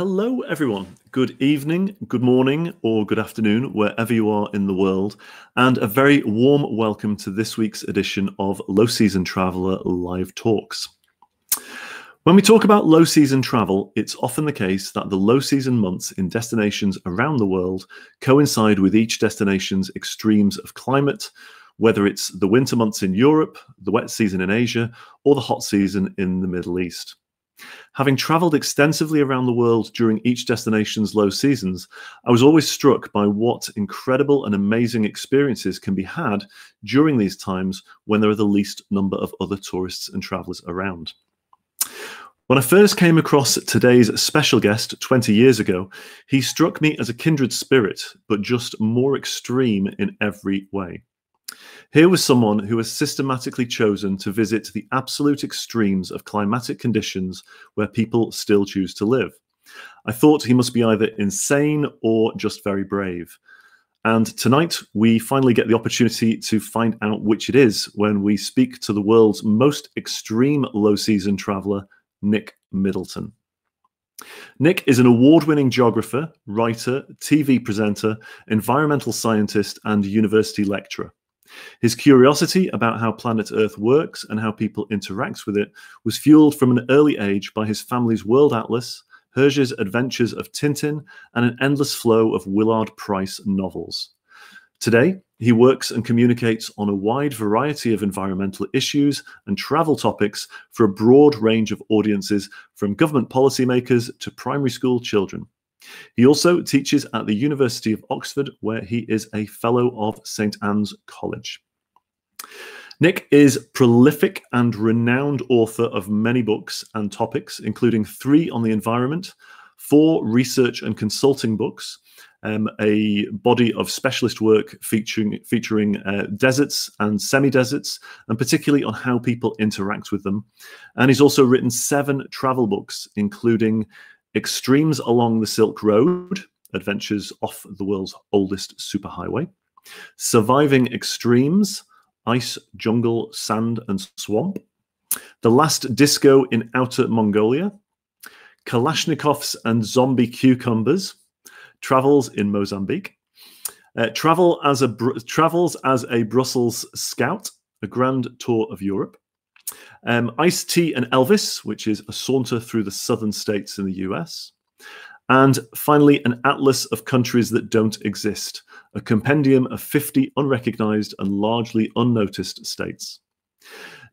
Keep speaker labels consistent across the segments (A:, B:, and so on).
A: Hello, everyone. Good evening, good morning, or good afternoon, wherever you are in the world, and a very warm welcome to this week's edition of Low Season Traveller Live Talks. When we talk about low season travel, it's often the case that the low season months in destinations around the world coincide with each destination's extremes of climate, whether it's the winter months in Europe, the wet season in Asia, or the hot season in the Middle East. Having travelled extensively around the world during each destination's low seasons, I was always struck by what incredible and amazing experiences can be had during these times when there are the least number of other tourists and travellers around. When I first came across today's special guest 20 years ago, he struck me as a kindred spirit, but just more extreme in every way. Here was someone who has systematically chosen to visit the absolute extremes of climatic conditions where people still choose to live. I thought he must be either insane or just very brave. And tonight, we finally get the opportunity to find out which it is when we speak to the world's most extreme low-season traveller, Nick Middleton. Nick is an award-winning geographer, writer, TV presenter, environmental scientist, and university lecturer. His curiosity about how planet Earth works and how people interact with it was fueled from an early age by his family's world atlas, Herge's Adventures of Tintin, and an endless flow of Willard Price novels. Today, he works and communicates on a wide variety of environmental issues and travel topics for a broad range of audiences, from government policymakers to primary school children. He also teaches at the University of Oxford, where he is a Fellow of St. Anne's College. Nick is prolific and renowned author of many books and topics, including 3 on the environment, 4 research and consulting books, a body of specialist work featuring deserts and semi-deserts, and particularly on how people interact with them. And he's also written 7 travel books, including Extremes Along the Silk Road, Adventures off the world's oldest superhighway, Surviving Extremes, Ice, Jungle, Sand and Swamp, The Last Disco in Outer Mongolia, Kalashnikovs and Zombie Cucumbers, Travels in Mozambique, Travels as a Brussels Scout, a Grand Tour of Europe, Ice-T and Elvis, which is a saunter through the southern states in the US. And finally, an atlas of countries that don't exist, a compendium of 50 unrecognized and largely unnoticed states.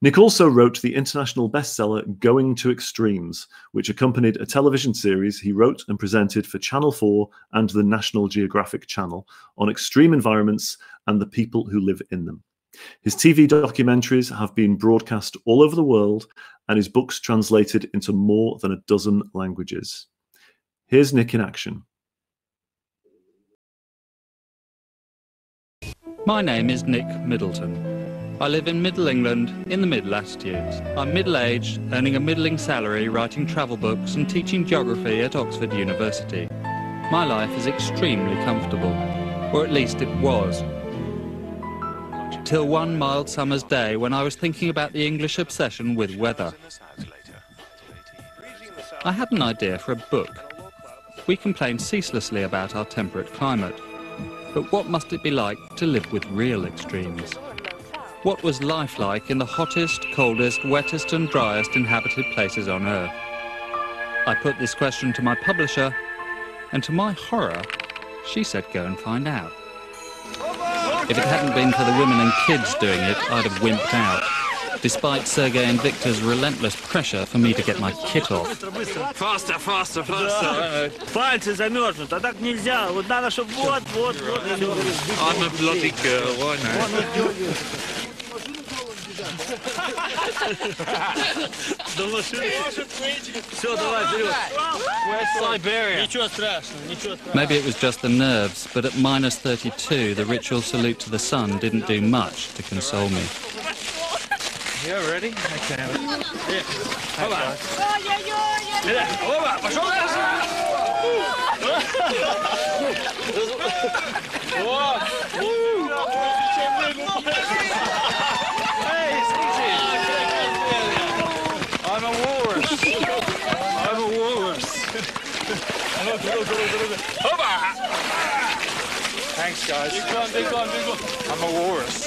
A: Nick also wrote the international bestseller Going to Extremes, which accompanied a television series he wrote and presented for Channel 4 and the National Geographic Channel on extreme environments and the people who live in them. His TV documentaries have been broadcast all over the world, and his books translated into more than a dozen languages. Here's Nick in action.
B: My name is Nick Middleton. I live in Middle England in the mid-latitudes. I'm middle-aged, earning a middling salary, writing travel books and teaching geography at Oxford University. My life is extremely comfortable, or at least it was. Till one mild summer's day when I was thinking about the English obsession with weather. I had an idea for a book. We complain ceaselessly about our temperate climate, but what must it be like to live with real extremes? What was life like in the hottest, coldest, wettest and driest inhabited places on Earth? I put this question to my publisher, and to my horror, she said go and find out. If it hadn't been for the women and kids doing it, I'd have wimped out, despite Sergei and Victor's relentless pressure for me to get my kit off.
C: Faster, faster, faster. Пальцы замерзнут, а так нельзя. Вот надо, чтобы вот. I'm a bloody girl, why not? Все, давай, вперед. Where's Siberia? Ничего страшного, ничего страшного.
B: Maybe it was just the nerves, but at minus 32, the ritual salute to the sun didn't do much to console me.
C: You ready? Okay. Опа. Опа, пошел дальше. I'm a walrus. I'm a walrus. Thanks, guys. I'm a walrus.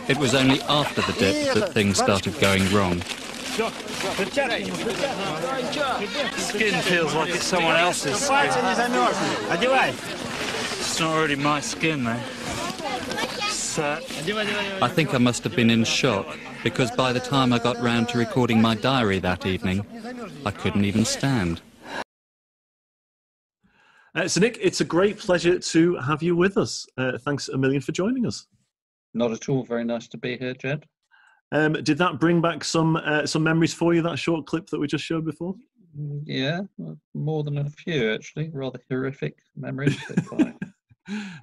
B: It was only after the dip that things started going wrong.
C: Skin feels like it's someone else's skin. It's not really my skin, though.
B: I think I must have been in shock, because by the time I got round to recording my diary that evening, I couldn't even stand.
A: So Nick, it's a great pleasure to have you with us. Thanks a million for joining us.
D: Not at all. Very nice to be here, Jed.
A: Did that bring back some memories for you, that short clip that we just showed before?
D: Yeah, more than a few, actually. Rather horrific memories. If I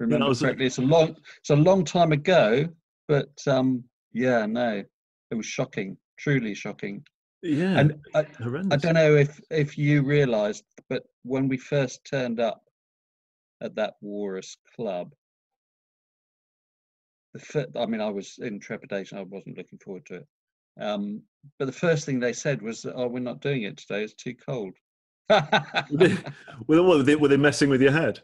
D: remember correctly. It's a long time ago, but yeah, no, it was shocking, truly shocking.
A: Yeah,
D: and
A: horrendous.
D: I don't know if you realised, but when we first turned up at that Walrus Club, I mean, I was in trepidation. I wasn't looking forward to it. But the first thing they said was, "Oh, we're not doing it today. It's too cold."
A: Were they messing with your head?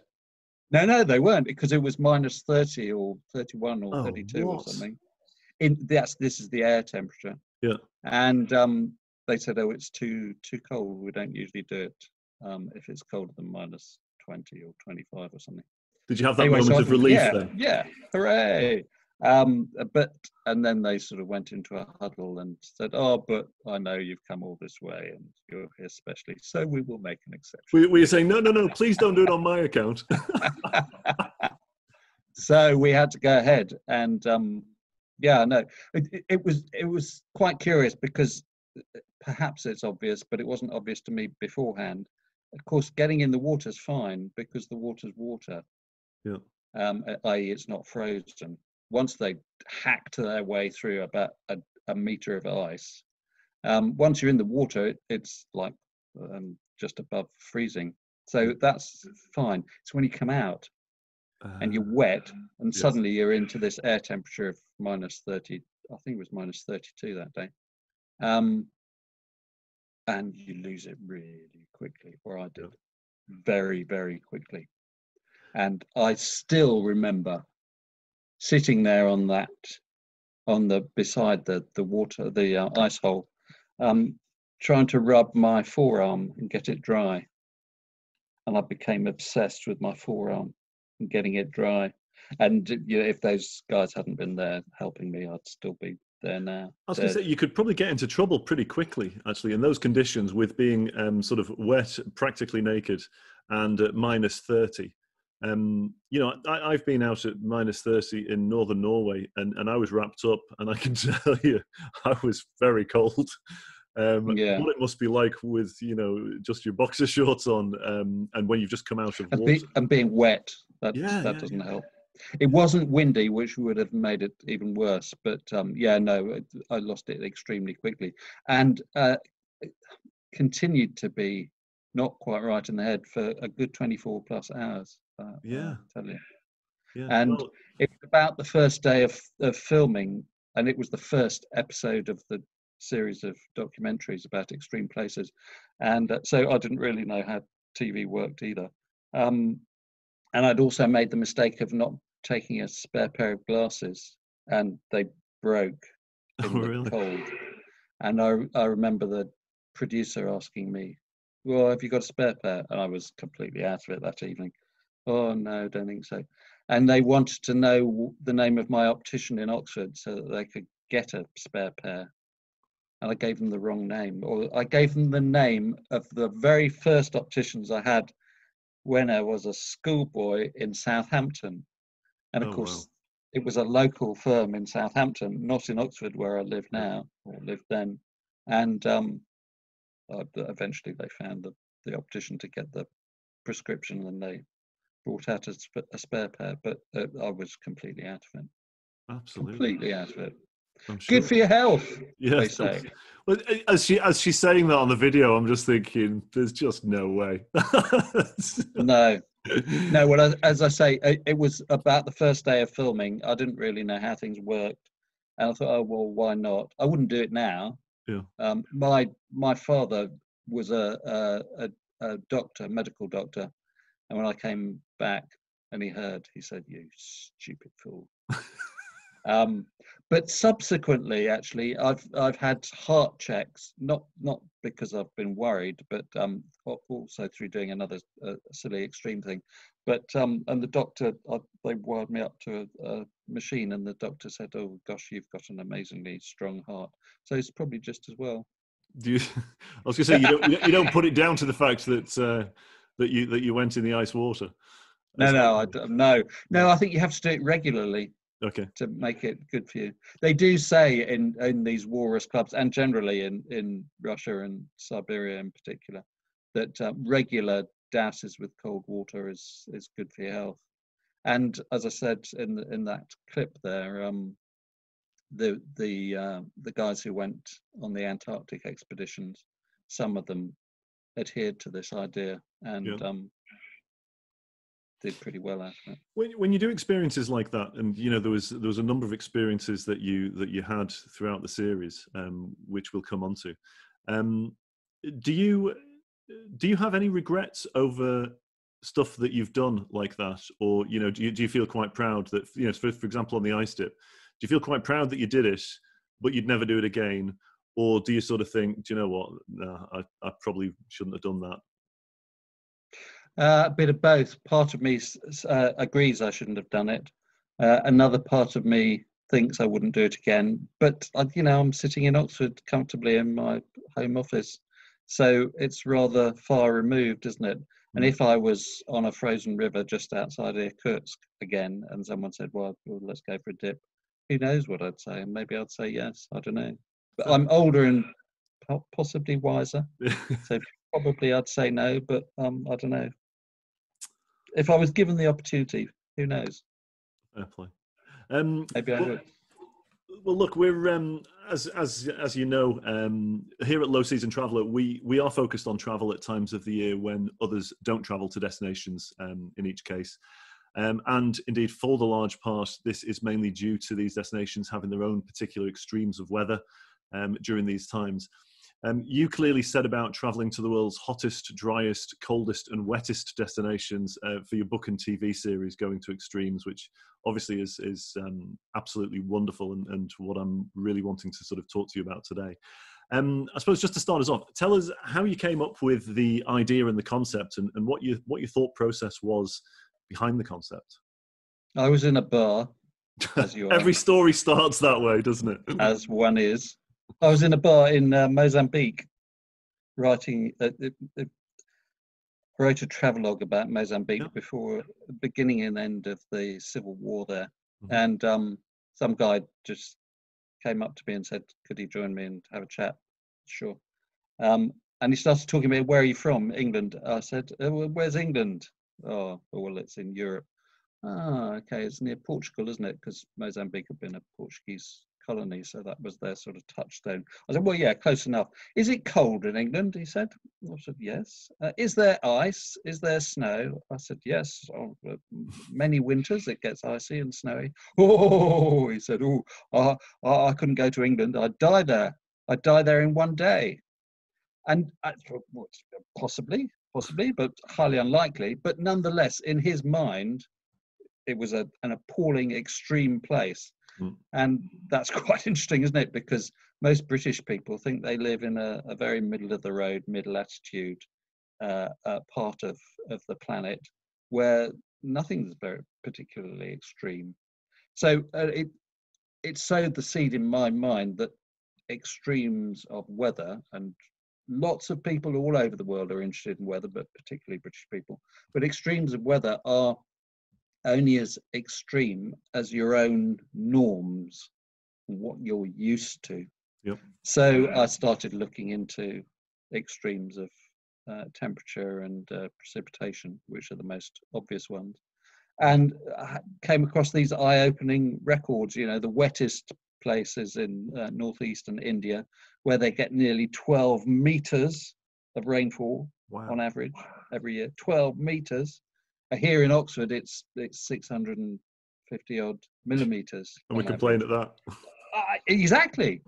D: No, they weren't, because it was minus 30 or 31 or 32 or something. This is the air temperature.
A: Yeah.
D: And they said, "Oh, it's too cold. We don't usually do it if it's colder than minus 20 or 25 or something."
A: Did you have that moment of relief then?
D: Yeah, hooray! And then they sort of went into a huddle and said, "Oh, but I know you've come all this way and you're here specially, so we will make an exception."
A: Were you saying, no, please don't do it on my account?
D: So we had to go ahead, and yeah, no, it was quite curious, because perhaps it's obvious, but it wasn't obvious to me beforehand. Of course, getting in the water's fine, because the water's water.
A: Yeah.
D: I.e., it's not frozen. Once they hacked their way through about a metre of ice, once you're in the water, it's like just above freezing. So that's fine. It's when you come out and you're wet, and suddenly you're into this air temperature of minus 30. I think it was minus 32 that day. And you lose it really quickly, or I did. Very, very quickly. And I still remember sitting there beside the water, the ice hole, trying to rub my forearm and get it dry. And I became obsessed with my forearm and getting it dry. And if those guys hadn't been there helping me, I'd still be there now.
A: I was going to say, you could probably get into trouble pretty quickly, actually, in those conditions, with being sort of wet, practically naked, and at minus 30. I've been out at minus 30 in northern Norway, and I was wrapped up, and I can tell you, I was very cold. What it must be like with, just your boxer shorts on, and when you've just come out of water.
D: And being wet, that doesn't help. It wasn't windy, which would have made it even worse, but I lost it extremely quickly, and continued to be not quite right in the head for a good 24 plus hours. I'll tell you. Yeah, and it was about the first day of filming, and it was the first episode of the series of documentaries about extreme places, and so I didn't really know how TV worked either. And I'd also made the mistake of not taking a spare pair of glasses, and they broke in the cold. And I remember the producer asking me, "Well, have you got a spare pair?" And I was completely out of it that evening. "Oh, no, don't think so." And they wanted to know the name of my optician in Oxford so that they could get a spare pair. And I gave them the wrong name, or I gave them the name of the very first opticians I had when I was a schoolboy in Southampton. And of course, it was a local firm in Southampton, not in Oxford where I live now, or lived then. And eventually they found the optician to get the prescription, and they brought out a spare pair, but I was completely out of it.
A: Absolutely.
D: Completely out of it.
A: I'm sure.
D: Good for your health, they say.
A: Okay. Well, as she's saying that on the video, I'm just thinking, there's just no way.
D: No. Well, as I say, it was about the first day of filming. I didn't really know how things worked. And I thought, oh, well, why not? I wouldn't do it now.
A: Yeah.
D: My father was a doctor, medical doctor, and when I came back and he heard, he said, "You stupid fool." But subsequently, actually, I've had heart checks, not because I've been worried, but also through doing another silly extreme thing. But and the doctor, they wired me up to a machine, and the doctor said, "Oh gosh, you've got an amazingly strong heart." So it's probably just as well.
A: Do you? I was going to say you don't put it down to the fact that that you went in the ice water.
D: No, I think you have to do it regularly.
A: Okay.
D: To make it good for you. They do say in these walrus clubs, and generally in Russia and Siberia in particular, that regular douses with cold water is good for your health. And as I said in that clip there, the guys who went on the Antarctic expeditions, some of them adhered to this idea and did pretty well out of it.
A: When you do experiences like that, and there was a number of experiences that you had throughout the series, which we'll come on to. Do you have any regrets over stuff that you've done like that, or do you feel quite proud that for example on the ice dip, do you feel quite proud that you did it, but you'd never do it again, or do you sort of think, do you know what, no, I probably shouldn't have done that?
D: A bit of both. Part of me agrees I shouldn't have done it. Another part of me thinks I wouldn't do it again. But I'm sitting in Oxford comfortably in my home office, so it's rather far removed, isn't it? And if I was on a frozen river just outside Irkutsk again, and someone said, "Well, let's go for a dip," who knows what I'd say? And maybe I'd say yes. I don't know. But I'm older and possibly wiser, so probably I'd say no. But I don't know. If I was given the opportunity, who knows?
A: Fair play.
D: Maybe I would.
A: Well, look, we're as you know, here at Low Season Traveller, we are focused on travel at times of the year when others don't travel to destinations. In each case, and indeed, for the large part, this is mainly due to these destinations having their own particular extremes of weather during these times. You clearly set about travelling to the world's hottest, driest, coldest and wettest destinations for your book and TV series, Going to Extremes, which obviously is absolutely wonderful and what I'm really wanting to sort of talk to you about today. I suppose just to start us off, tell us how you came up with the idea and the concept and what your thought process was behind the concept.
D: I was in a bar, as you are.
A: Every story starts that way, doesn't it?
D: As one is. I was in a bar in Mozambique, writing. Wrote a travelogue about Mozambique before the beginning and end of the civil war there, and some guy just came up to me and said, "Could he join me and have a chat?" Sure. And he started talking to me. "Where are you from?" "England." I said, "Well, where's England?" "Oh, well, it's in Europe." "Ah, okay, it's near Portugal, isn't it?" Because Mozambique had been a Portuguese colony, so that was their sort of touchstone. I said, "Well, yeah, close enough." "Is it cold in England?" he said. I said, "Yes." "Is there ice? Is there snow?" I said, "Yes. Many winters it gets icy and snowy." "Oh," he said, "oh, I couldn't go to England. I'd die there. I'd die there in one day." And I thought, well, possibly, but highly unlikely. But nonetheless, in his mind, it was an appalling extreme place. And that's quite interesting, isn't it? Because most British people think they live in a very middle of the road, middle latitude part of the planet where nothing's very particularly extreme. So it sowed the seed in my mind that extremes of weather, and lots of people all over the world are interested in weather, but particularly British people, but extremes of weather are only as extreme as your own norms, what you're used to.
A: Yep.
D: So I started looking into extremes of temperature and precipitation, which are the most obvious ones, and I came across these eye-opening records. The wettest places in northeastern India, where they get nearly 12 meters of rainfall on average every year. 12 meters. Here in Oxford, it's 650 odd millimeters.
A: And we complain at that.
D: Exactly.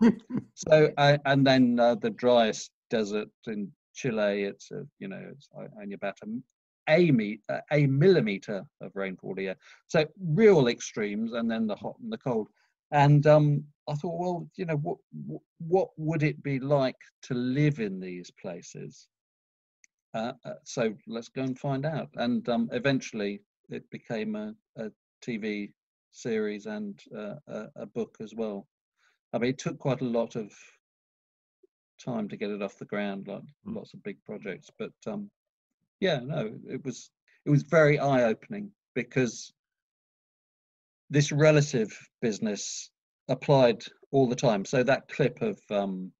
D: So, and then the driest desert in Chile, it's it's only about a millimeter of rainfall a year. So real extremes, and then the hot and the cold. And I thought, well, what would it be like to live in these places? So let's go and find out. And eventually, it became a TV series and a book as well. I mean, it took quite a lot of time to get it off the ground, like lots of big projects. But yeah, no, it was very eye-opening, because this relative business applied all the time. So that clip of the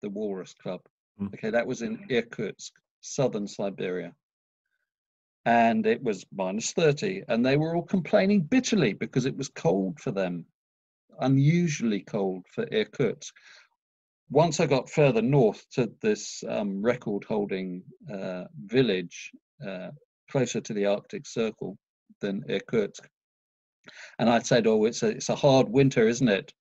D: Walrus Club, okay, that was in Irkutsk, southern Siberia. And it was -30, and they were all complaining bitterly because it was cold for them, unusually cold for Irkutsk. Once I got further north to this record-holding village, closer to the Arctic Circle than Irkutsk, and I said, "Oh, it's a hard winter, isn't it?"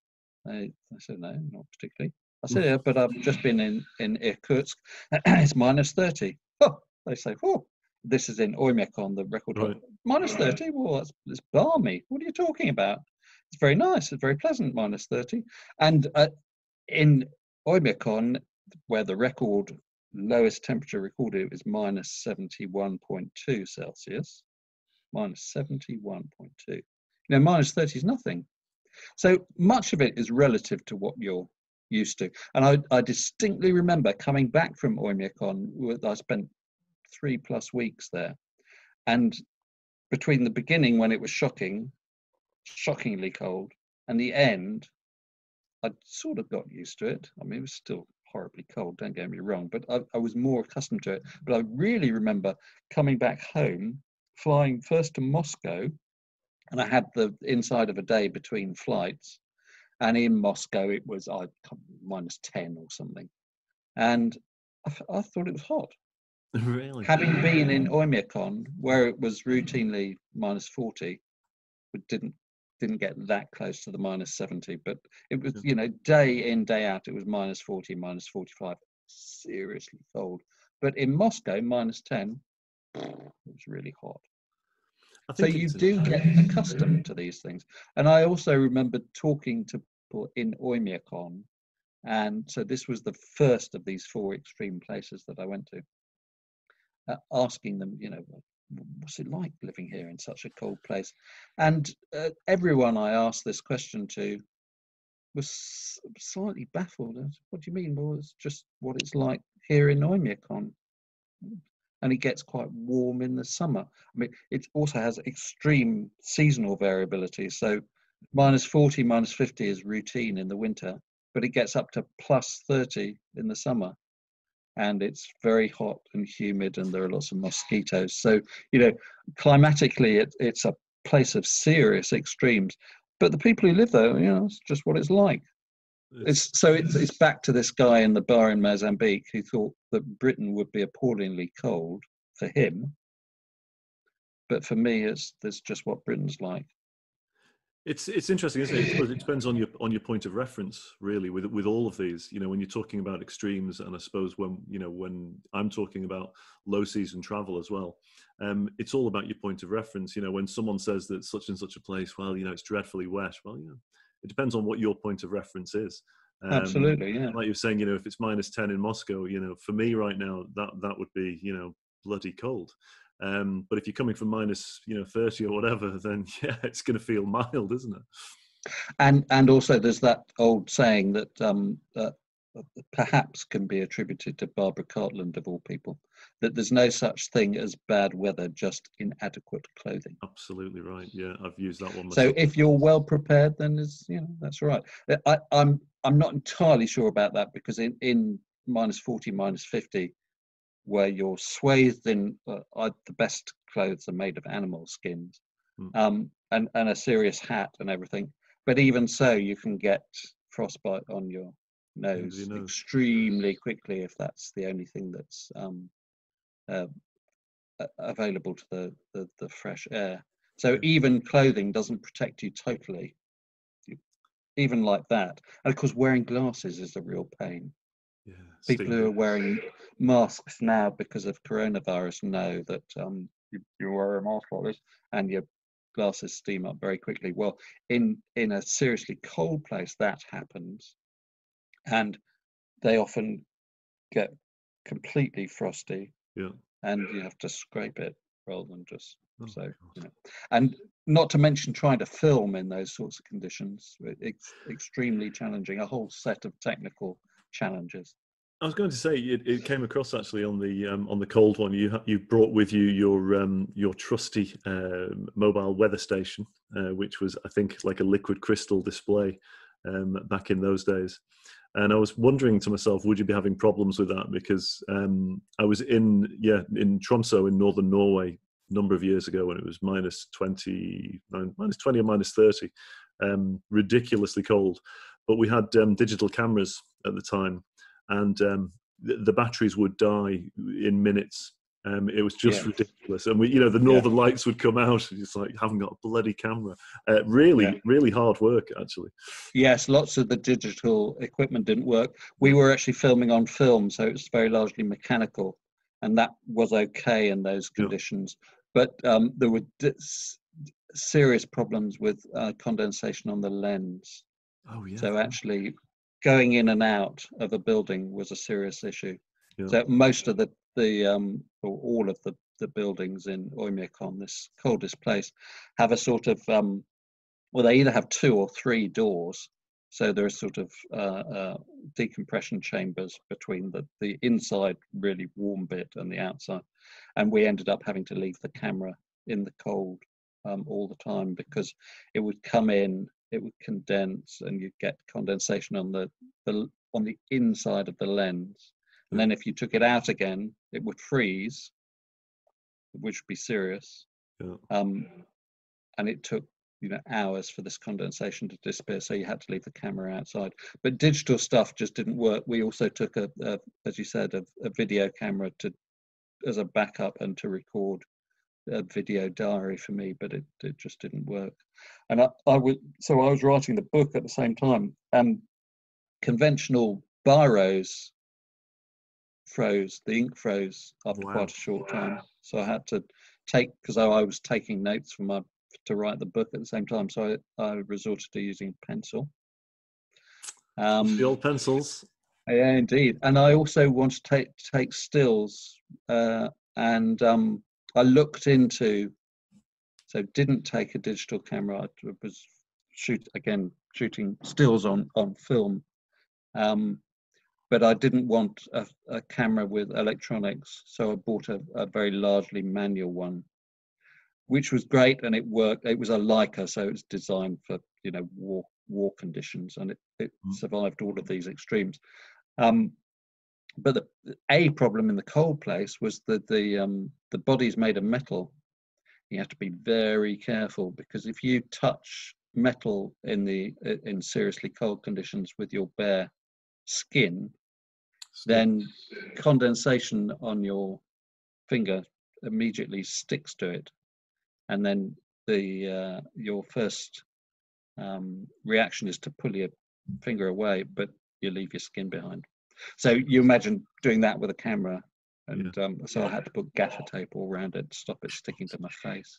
D: I said, "No, not particularly." I said, "Yeah, but I've just been in Irkutsk. It's -30." Oh, they say, "Oh, this is in Oymyakon, the record. Right. -30? Well, it's balmy. What are you talking about? It's very nice. It's very pleasant, -30." And in Oymyakon, where the record lowest temperature recorded was -71.2 Celsius, -71.2. -30 is nothing. So much of it is relative to what you're used to. And I distinctly remember coming back from Oymyakon. I spent 3+ weeks there, and between the beginning, when it was shockingly cold, and the end, I sort of got used to it. I mean, it was still horribly cold, don't get me wrong, but I was more accustomed to it. But I really remember coming back home, flying first to Moscow, and I had the inside of a day between flights. And in Moscow, it was -10 or something. And I thought it was hot.
A: Really?
D: Having been in Oymyakon, where it was routinely -40, but didn't get that close to the -70, but it was, day in, day out, it was -40, -45, seriously cold. But in Moscow, -10, it was really hot. So you do get accustomed to these things. And I also remember talking to people in Oymyakon, and so this was the first of these 4 extreme places that I went to, asking them, what's it like living here in such a cold place? And everyone I asked this question to was slightly baffled. What do you mean? Well, it's just what it's like here in Oymyakon. And it gets quite warm in the summer. I mean, it also has extreme seasonal variability. So -40, -50 is routine in the winter, but it gets up to +30 in the summer. And it's very hot and humid, and there are lots of mosquitoes. So, climatically, it's a place of serious extremes. But the people who live there, it's just what it's like. It's back to this guy in the bar in Mozambique who thought that Britain would be appallingly cold for him. But for me, that's just what Britain's like.
A: It's interesting, isn't it? It depends on your point of reference, really, with all of these. When you're talking about extremes, and I suppose when I'm talking about low season travel as well, it's all about your point of reference. When someone says that such and such a place, well, it's dreadfully wet. Well, it depends on what your point of reference is.
D: Absolutely, yeah.
A: Like you're saying, if it's -10 in Moscow, for me right now, that would be, bloody cold. But if you're coming from -30 or whatever, then yeah, it's going to feel mild, isn't it?
D: And also there's that old saying that perhaps can be attributed to Barbara Cartland, of all people, that there's no such thing as bad weather, just inadequate clothing.
A: Absolutely right. Yeah, I've used that one myself.
D: So if you're well prepared, then that's right. I'm not entirely sure about that, because in -40, -50, where you're swathed in the best clothes are made of animal skins, and a serious hat and everything. But even so, you can get frostbite on your nose extremely quickly if that's the only thing that's available to the fresh air. So even clothing doesn't protect you totally. even like that. And of course, wearing glasses is a real pain.
A: Yeah,
D: people who are wearing masks now because of coronavirus know that you wear a mask like this and your glasses steam up very quickly. Well, in a seriously cold place, that happens, and they often get completely frosty.
A: Yeah.
D: And you have to scrape it rather than just and not to mention trying to film in those sorts of conditions. It's extremely challenging, a whole set of technical challenges.
A: I was going to say it came across actually on the cold one. You brought with you your trusty mobile weather station, which was, I think, like a liquid crystal display back in those days. And I was wondering to myself, would you be having problems with that? Because I was in Tromsø in northern Norway a number of years ago when it was minus 20 or minus 30, ridiculously cold. But we had digital cameras at the time. And the batteries would die in minutes. It was just ridiculous. And the northern lights would come out. And it's like, haven't got a bloody camera. Really hard work, actually.
D: Yes, lots of the digital equipment didn't work. We were actually filming on film, so it was very largely mechanical, and that was okay in those conditions. But there were serious problems with condensation on the lens.
A: Oh yeah.
D: So actually, going in and out of a building was a serious issue. Yeah. So most of or all of the buildings in Oymyakon, this coldest place, have a sort of they either have 2 or 3 doors. So there are sort of decompression chambers between the inside really warm bit and the outside. And we ended up having to leave the camera in the cold all the time because it would come in, it would condense, and you'd get condensation on the inside of the lens. And then if you took it out again, it would freeze, which would be serious. Yeah. And it took hours for this condensation to disappear, so you had to leave the camera outside. But digital stuff just didn't work. We also took as you said, a video camera as a backup and to record a video diary for me, but it just didn't work. And I was writing the book at the same time, and conventional biros froze, the ink froze after quite a short time. So I had to because I was taking notes to write the book at the same time, so I resorted to using pencil.
A: The old pencils.
D: Yeah, indeed. And I also wanted to take stills, and I looked into, so didn't take a digital camera. I was shooting stills on film, but I didn't want a camera with electronics, so I bought a very largely manual one, which was great, and it worked. It was a Leica, so it was designed for war conditions, and it survived all of these extremes. But a problem in the cold place was that the body's made of metal. You have to be very careful, because if you touch metal in seriously cold conditions with your bare skin, then condensation on your finger immediately sticks to it, and then your first reaction is to pull your finger away, but you leave your skin behind. So you imagine doing that with a camera, and so I had to put gaffer tape all around it to stop it sticking to my face.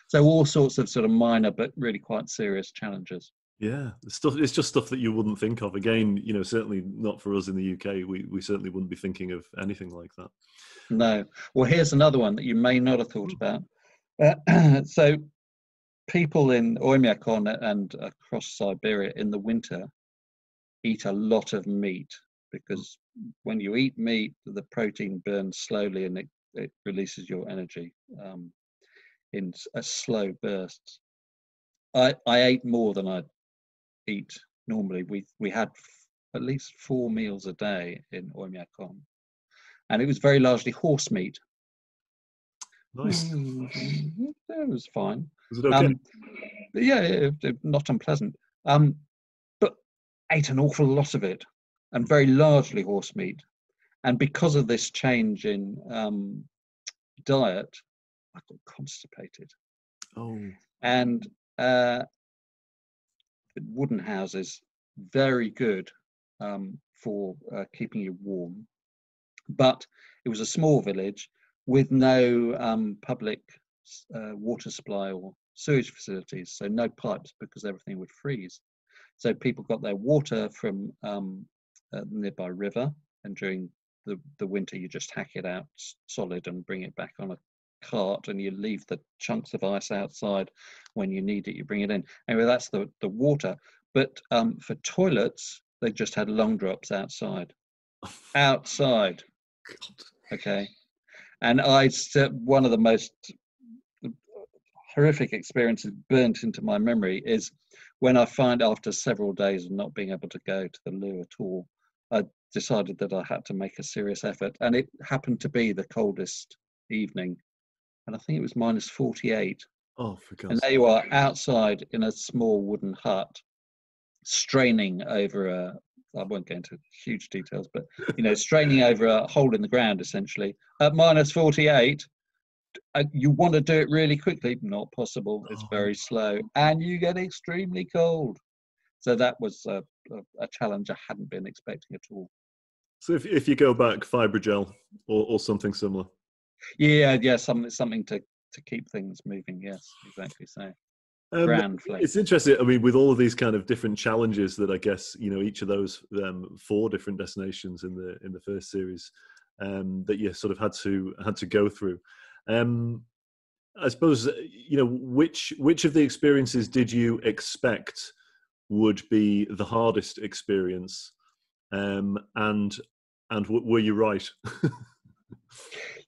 D: So all sorts of sort of minor but really quite serious challenges.
A: Yeah, it's just stuff that you wouldn't think of. Again, certainly not for us in the UK. We certainly wouldn't be thinking of anything like that.
D: No. Well, here's another one that you may not have thought about. So people in Oymyakon and across Siberia in the winter eat a lot of meat, because when you eat meat, the protein burns slowly and it releases your energy in a slow bursts. I ate more than I eat normally. We had at least 4 meals a day in Oymyakon, and it was very largely horse meat.
A: Nice.
D: It was fine.
A: Was it okay?
D: Yeah, not unpleasant. But ate an awful lot of it, and very largely horse meat. And because of this change in diet, I got constipated.
A: Oh.
D: And wooden houses, very good for keeping you warm. But it was a small village with no public water supply or sewage facilities, so no pipes because everything would freeze. So people got their water from a nearby river, and during the winter you just hack it out solid and bring it back on a cart, and you leave the chunks of ice outside. When you need it, you bring it in. Anyway, that's the water. But for toilets, they just had long drops outside. Outside. Okay. And one of the most horrific experiences burnt into my memory is when I find, after several days of not being able to go to the loo at all, I decided that I had to make a serious effort, and it happened to be the coldest evening, and I think it was -48.
A: Oh, for God's
D: And there you are outside in a small wooden hut, straining over I won't go into huge details, but straining over a hole in the ground essentially at -48. You want to do it really quickly, not possible. It's very slow, and you get extremely cold. So that was a challenge I hadn't been expecting at all.
A: So if you go back, fibrogel or something similar.
D: Yeah, something to keep things moving. Yes, exactly so.
A: It's interesting. I mean, with all of these kind of different challenges that I guess each of those 4 different destinations in the first series that you sort of had to go through. I suppose which of the experiences did you expect would be the hardest experience, and were you right?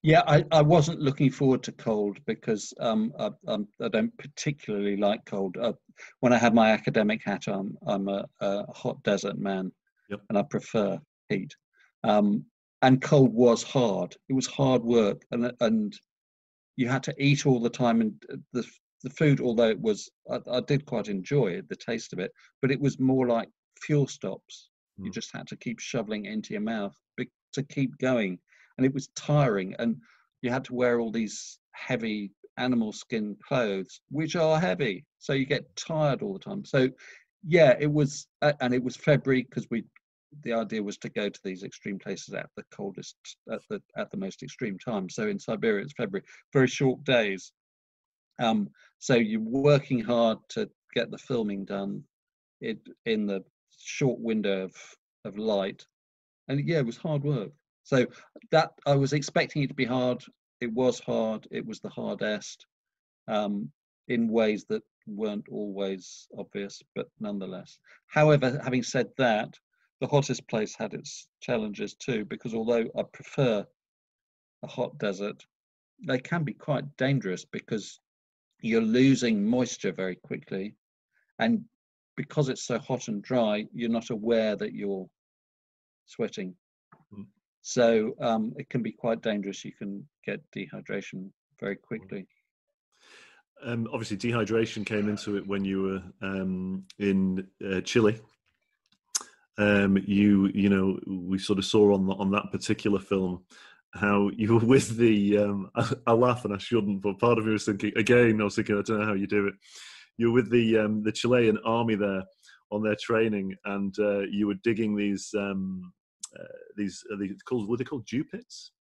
D: Yeah, I wasn't looking forward to cold because I don't particularly like cold. When I have my academic hat on, I'm a hot desert man.
A: Yep.
D: And I prefer heat. And cold was hard. It was hard work, and you had to eat all the time. And the food, although it was, I did quite enjoy it, the taste of it, but it was more like fuel stops. You just had to keep shoveling it into your mouth to keep going. And it was tiring, and you had to wear all these heavy animal skin clothes, which are heavy, so you get tired all the time. So yeah, it was, and it was February because the idea was to go to these extreme places at the coldest, at the most extreme time. So in Siberia it's February, very short days. So you're working hard to get the filming done in the short window of light, and yeah, it was hard work. So that I was expecting it to be hard. It was hard. It was the hardest, in ways that weren't always obvious, but nonetheless. However, having said that, the hottest place had its challenges too, because although I prefer a hot desert, they can be quite dangerous because you're losing moisture very quickly, and because it's so hot and dry, you're not aware that you're sweating. So it can be quite dangerous. You can get dehydration very quickly.
A: Obviously, dehydration came into it when you were in Chile. We sort of saw on that particular film how you were with the. I laugh and I shouldn't, but part of me was thinking again. I was thinking, I don't know how you do it. You were with the Chilean army there on their training, and you were digging these. Were they called dew pits?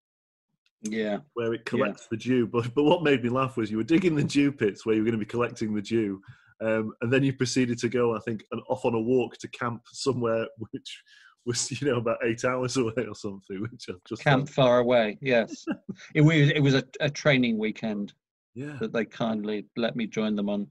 D: Yeah.
A: Where it collects the dew. But what made me laugh was you were digging the dew pits where you were going to be collecting the dew, and then you proceeded to go, I think, off on a walk to camp somewhere which was about 8 hours away or something. Which I just
D: camp far away. Yes, it was a training weekend. Yeah. That they kindly let me join them on.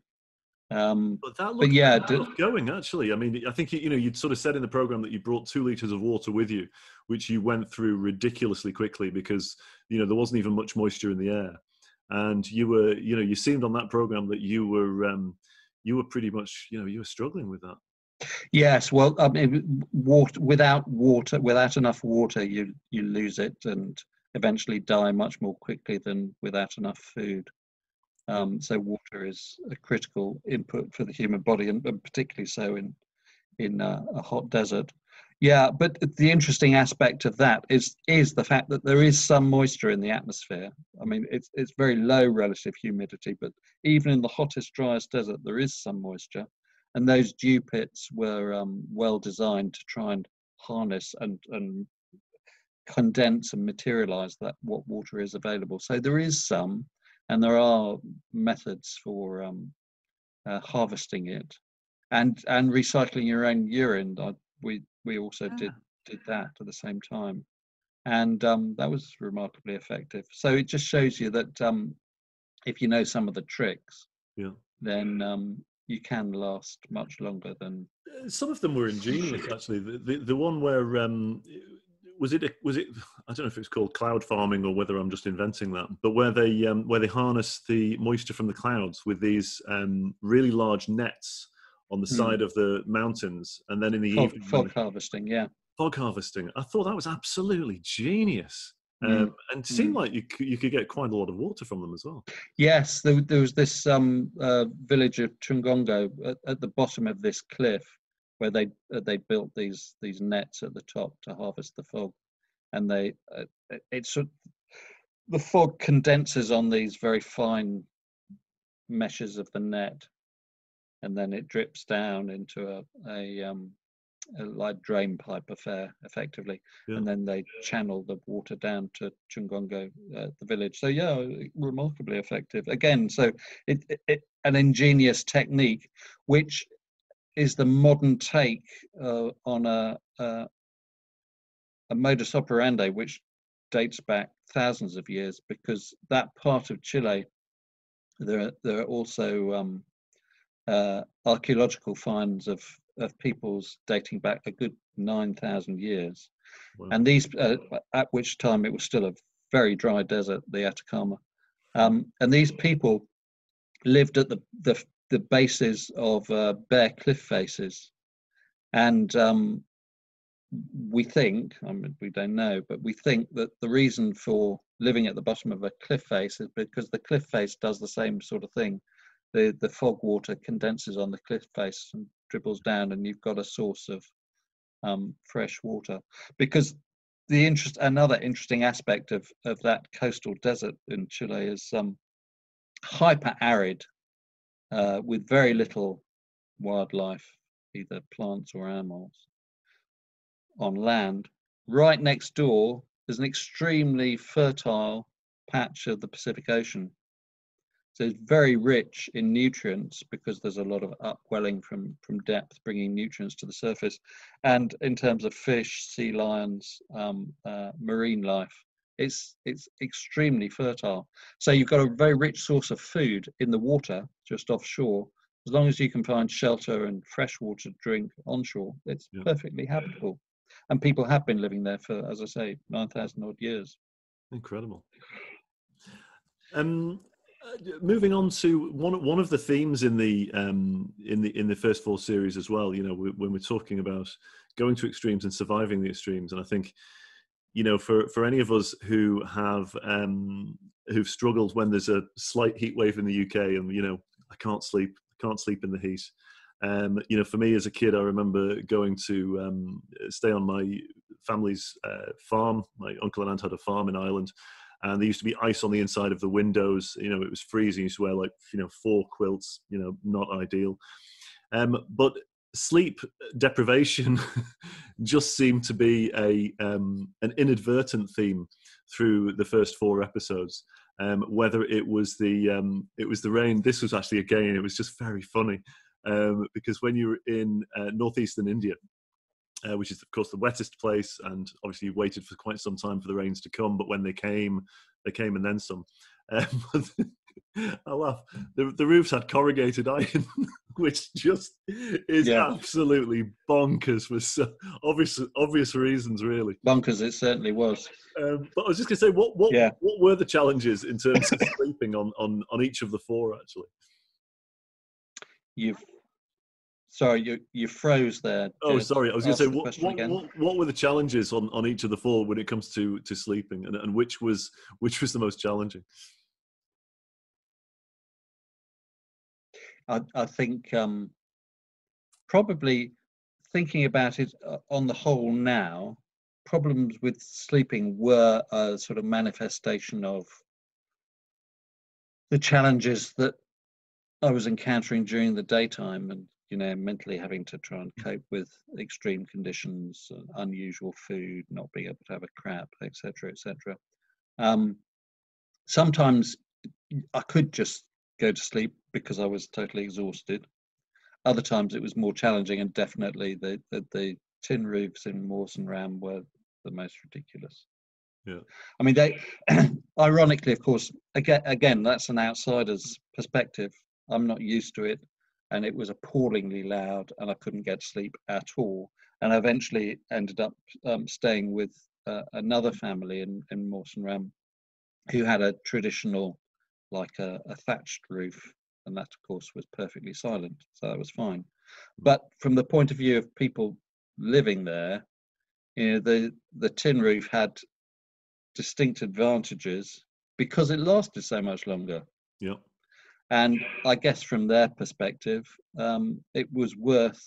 A: But that looked going, actually. I mean, I think you'd sort of said in the program that you brought 2 liters of water with you, which you went through ridiculously quickly because there wasn't even much moisture in the air, and you were you seemed on that program that you were pretty much you were struggling with that.
D: Yes, well, I mean, without enough water, you lose it and eventually die much more quickly than without enough food. So water is a critical input for the human body, and particularly so in a hot desert. Yeah, but the interesting aspect of that is the fact that there is some moisture in the atmosphere. I mean, it's very low relative humidity, but even in the hottest, driest desert, there is some moisture. And those dew pits were well designed to try and harness and condense and materialize that what water is available. So there is some, and there are methods for harvesting it, and recycling your own urine. We also did that at the same time, and that was remarkably effective. So it just shows you that if you know some of the tricks, then you can last much longer than.
A: Some of them were ingenious, actually. The one where was it I don't know if it's called cloud farming or whether I'm just inventing that, but where they harness the moisture from the clouds with these really large nets on the side of the mountains, and then in the evening
D: fog harvesting.
A: Fog harvesting. I thought that was absolutely genius. And it seemed like you could get quite a lot of water from them as well.
D: Yes, there was this village of Tungongo at the bottom of this cliff where they built these nets at the top to harvest the fog, and the fog condenses on these very fine meshes of the net, and then it drips down into a like drain pipe affair, effectively, and then they channel the water down to Chungongo, the village. So remarkably effective. Again, so it an ingenious technique, which is the modern take on a modus operandi which dates back thousands of years, because that part of Chile, there are also archaeological finds of peoples dating back a good 9,000 years. Wow. And these, at which time it was still a very dry desert, the Atacama. And these people lived at the bases of bare cliff faces. And we think, I mean, we don't know, but we think that the reason for living at the bottom of a cliff face is because the cliff face does the same sort of thing. The fog water condenses on the cliff face and dribbles down, and you've got a source of fresh water. Because another interesting aspect of that coastal desert in Chile is hyper arid, with very little wildlife, either plants or animals, on land. Right next door, there's an extremely fertile patch of the Pacific Ocean. So it's very rich in nutrients because there's a lot of upwelling from depth, bringing nutrients to the surface. And in terms of fish, sea lions, marine life, it's extremely fertile. So you've got a very rich source of food in the water just offshore. As long as you can find shelter and fresh water to drink onshore, it's perfectly habitable. And people have been living there for, as I say, 9,000 odd years.
A: Incredible. Moving on to one of the themes in the first four series as well, when we're talking about going to extremes and surviving the extremes, and I think, for any of us who have who've struggled when there's a slight heat wave in the UK, and I can't sleep in the heat. For me as a kid, I remember going to stay on my family's farm. My uncle and aunt had a farm in Ireland. And there used to be ice on the inside of the windows. It was freezing. You used to wear 4 quilts, not ideal. But sleep deprivation just seemed to be an inadvertent theme through the first 4 episodes. Whether it was the rain, this was actually, again, it was just very funny. Because when you're in northeastern India, which is, of course, the wettest place, and obviously you waited for quite some time for the rains to come, but when they came and then some. I laugh. The roofs had corrugated iron, which just is absolutely bonkers for so obvious reasons, really.
D: Bonkers, it certainly was.
A: But I was just going to say, what were the challenges in terms of sleeping on each of the 4, actually?
D: Sorry, you froze there.
A: Oh, sorry. I was going to say, what were the challenges on each of the 4 when it comes to sleeping, and which was the most challenging?
D: I think probably thinking about it on the whole now, problems with sleeping were a sort of manifestation of the challenges that I was encountering during the daytime, and mentally having to try and cope with extreme conditions, unusual food, not being able to have a crap, etc., etc. Sometimes I could just go to sleep because I was totally exhausted. Other times it was more challenging, and definitely the tin roofs in Morse and Ram were the most ridiculous.
A: Yeah,
D: I mean, they ironically, of course, again, that's an outsider's perspective. I'm not used to it, and it was appallingly loud, and I couldn't get sleep at all. And I eventually ended up staying with another family in Morse and Ram, who had a traditional, like a thatched roof, and that, of course, was perfectly silent, so that was fine. But from the point of view of people living there, the tin roof had distinct advantages because it lasted so much longer.
A: Yeah.
D: And I guess from their perspective, it was worth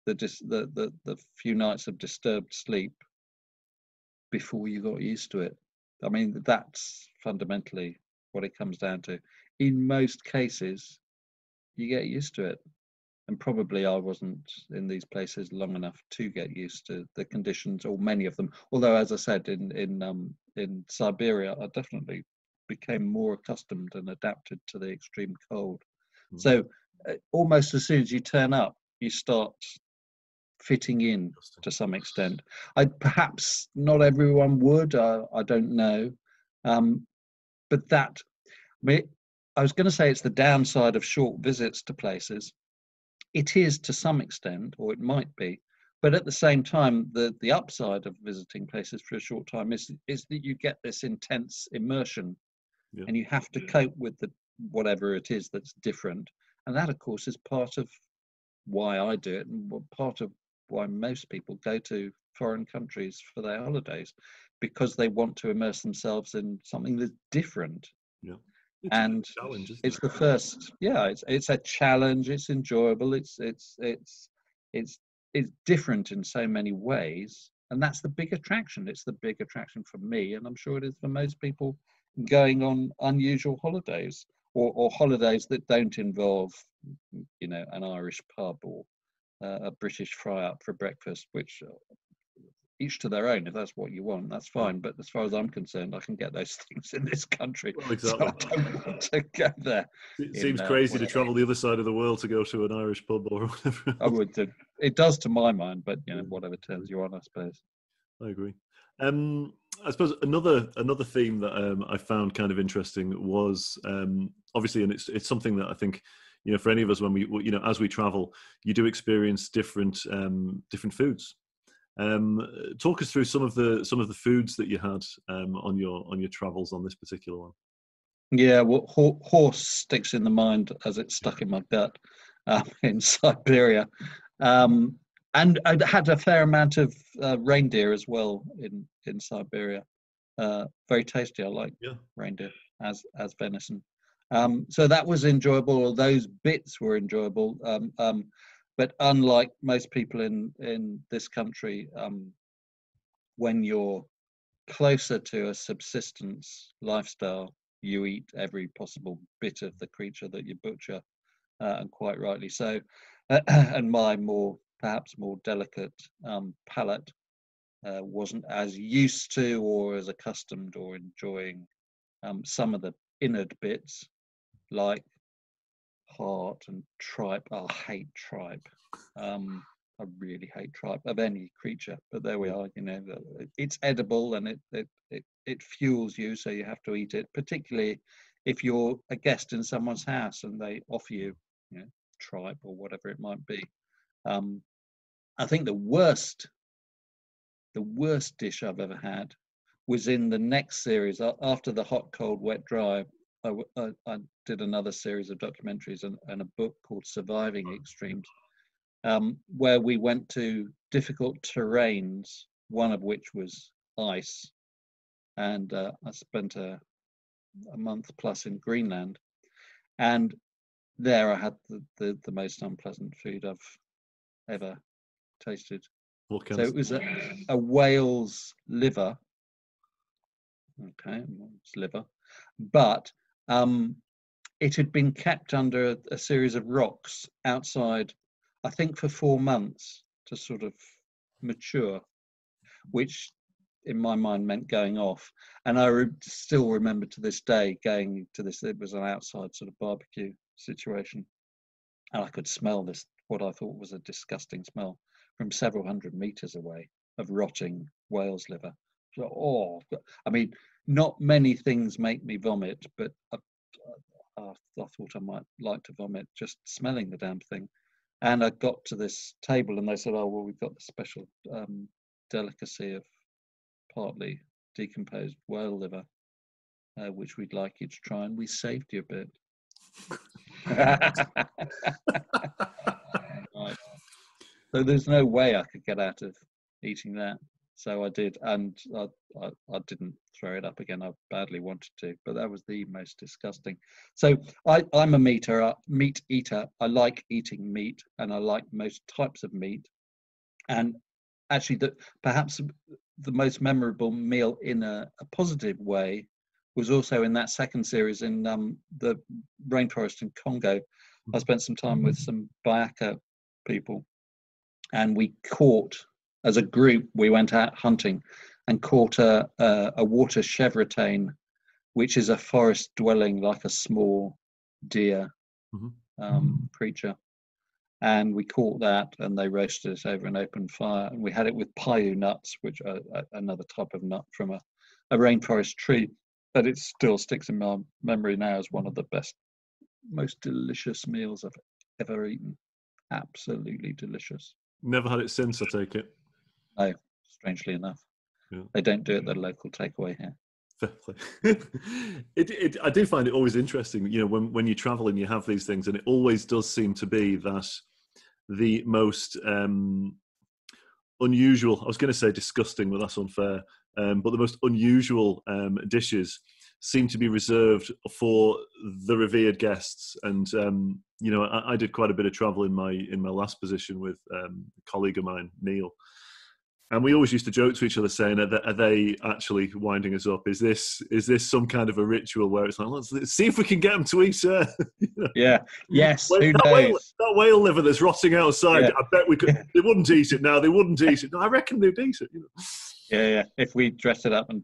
D: the few nights of disturbed sleep before you got used to it. I mean, that's fundamentally what it comes down to. In most cases, you get used to it. And probably I wasn't in these places long enough to get used to the conditions, or many of them. Although, as I said, in Siberia, I definitely became more accustomed and adapted to the extreme cold. Mm-hmm. So almost as soon as you turn up, you start fitting in to some extent. Perhaps not everyone would. I don't know, but that. I was going to say it's the downside of short visits to places. It is to some extent, or it might be, but at the same time, the upside of visiting places for a short time is that you get this intense immersion, and you have to cope with whatever it is that's different. And that, of course, is part of why I do it, and part of why most people go to foreign countries for their holidays, because they want to immerse themselves in something that's different.
A: Yeah.
D: It's a challenge, isn't it? The first, it's a challenge. It's enjoyable. It's different in so many ways, and that's the big attraction. It's the big attraction for me, and I'm sure it is for most people going on unusual holidays, or holidays that don't involve, an Irish pub or a British fry up for breakfast, which each to their own. If that's what you want, that's fine. But as far as I'm concerned, I can get those things in this country.
A: Well, exactly.
D: So I don't want to go there.
A: It seems crazy to travel the other side of the world to go to an Irish pub or whatever.
D: I would. It does to my mind, but whatever turns you on, I suppose.
A: I agree. I suppose another theme that I found kind of interesting was obviously, and it's something that I think for any of us when we as we travel, you do experience different foods. Talk us through some of the foods that you had on your travels on this particular one.
D: Yeah, well, horse sticks in the mind as it stuck in my gut in Siberia, and I had a fair amount of reindeer as well in Siberia. Very tasty. I like reindeer as venison. So that was enjoyable, or those bits were enjoyable. But unlike most people in this country, when you're closer to a subsistence lifestyle, you eat every possible bit of the creature that you butcher, and quite rightly so. And my perhaps more delicate palate wasn't as used to or as accustomed or enjoying some of the innard bits, like heart and tripe. I hate tripe. I really hate tripe of any creature, but there we are. It's edible, and it fuels you, so you have to eat it. Particularly if you're a guest in someone's house and they offer you, tripe or whatever it might be. I think the worst dish I've ever had was in the next series after the hot, cold, wet, dry. I did another series of documentaries and a book called Surviving Extremes, where we went to difficult terrains, one of which was ice. And I spent a month plus in Greenland. And there I had the most unpleasant food I've ever tasted. So it was a whale's liver. Okay, it's liver. But it had been kept under a series of rocks outside I think for 4 months to sort of mature, which in my mind meant going off. And I still remember to this day going to this, it was an outside sort of barbecue situation. And I could smell this, what I thought was a disgusting smell from several hundred meters away of rotting whale's liver. So, I mean, not many things make me vomit, but I thought I might like to vomit just smelling the damn thing. And I got to this table and they said, oh, well, we've got the special delicacy of partly decomposed whale liver, which we'd like you to try, and we saved you a bit. Right. So there's no way I could get out of eating that. So I did, and I didn't throw it up again. I badly wanted to, but that was the most disgusting. So I'm a meat eater. I like eating meat, and I like most types of meat. And actually, perhaps the most memorable meal in a positive way was also in that second series in the rainforest in Congo. I spent some time with some Bayaka people, and we caught, as a group, we went out hunting and caught a water chevrotain, which is a forest dwelling, like a small deer creature. And we caught that, and they roasted it over an open fire. And we had it with payu nuts, which are another type of nut from a rainforest tree. But it still sticks in my memory now as one of the best, most delicious meals I've ever eaten. Absolutely delicious.
A: Never had it since, I take it.
D: No, strangely enough. Yeah. They don't do it at the local takeaway here.
A: I do find it always interesting, you know, when you travel and you have these things, and it always does seem to be that the most unusual, I was going to say disgusting, but that's unfair, but the most unusual dishes seem to be reserved for the revered guests. And you know, I did quite a bit of travel in my last position with a colleague of mine, Neil. And we always used to joke to each other saying, are they actually winding us up? Is this some kind of a ritual where it's like, let's see if we can get them to eat? You know?
D: Yeah. Yes.
A: That whale liver that's rotting outside, yeah. I bet we could. Yeah. They wouldn't eat it now. They wouldn't eat it. No, I reckon they'd eat it. You know?
D: Yeah. If we dress it up and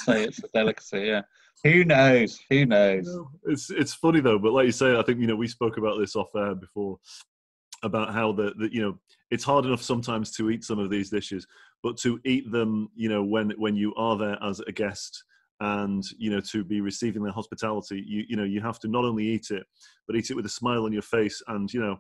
D: say it's a delicacy, yeah. Who knows? Who knows?
A: It's funny though, but like you say, I think, you know, we spoke about this off air before, about how the you know, it's hard enough sometimes to eat some of these dishes, but to eat them, you know, when you are there as a guest and, you know, to be receiving their hospitality, you know, you have to not only eat it, but eat it with a smile on your face and, you know,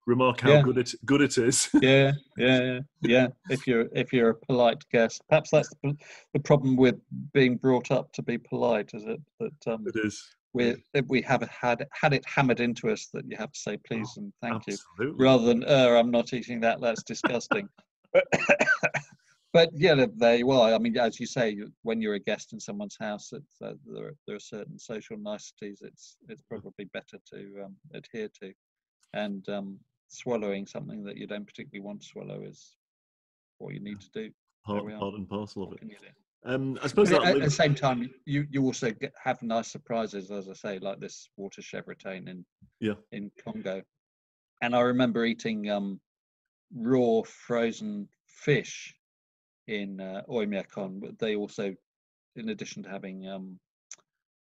A: remark how good it is.
D: Yeah. If you're a polite guest, perhaps that's the problem with being brought up to be polite, is it? That
A: it is.
D: We have had it hammered into us that you have to say please and thank
A: absolutely.
D: You, rather than I'm not eating that. That's disgusting. But yeah, there you are. I mean, as you say, when you're a guest in someone's house, there are certain social niceties. It's probably better to adhere to, and swallowing something that you don't particularly want to swallow is what you need to do.
A: Part and parcel of it.
D: I suppose at the same time, you also have nice surprises, as I say, like this water chevrotain in Congo. And I remember eating raw frozen fish in Oymyakon, but they also, in addition to having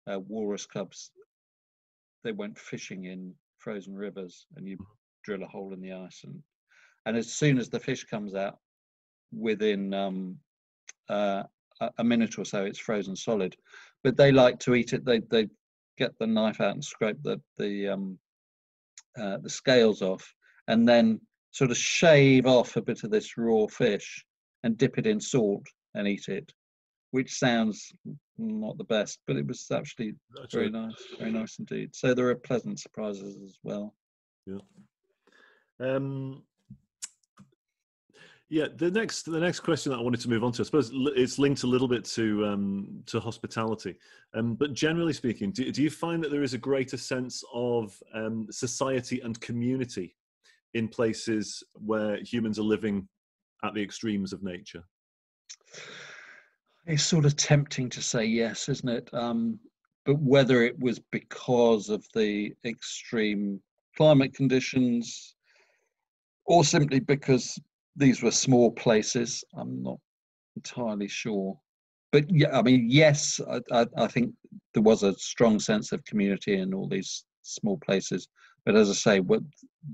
D: walrus cubs, they went fishing in frozen rivers, and you drill a hole in the ice, and as soon as the fish comes out, within a minute or so, it's frozen solid. But they like to eat it. They get the knife out and scrape the scales off, and then sort of shave off a bit of this raw fish and dip it in salt and eat it, which sounds not the best, but it was actually very nice indeed. So there are pleasant surprises as well.
A: Yeah. Yeah, the next question that I wanted to move on to, I suppose it's linked a little bit to hospitality, but generally speaking, do you find that there is a greater sense of society and community in places where humans are living at the extremes of nature?
D: It's sort of tempting to say yes, isn't it? But whether it was because of the extreme climate conditions, or simply because these were small places. I'm not entirely sure. But yeah, I mean, yes, I think there was a strong sense of community in all these small places. But as I say, what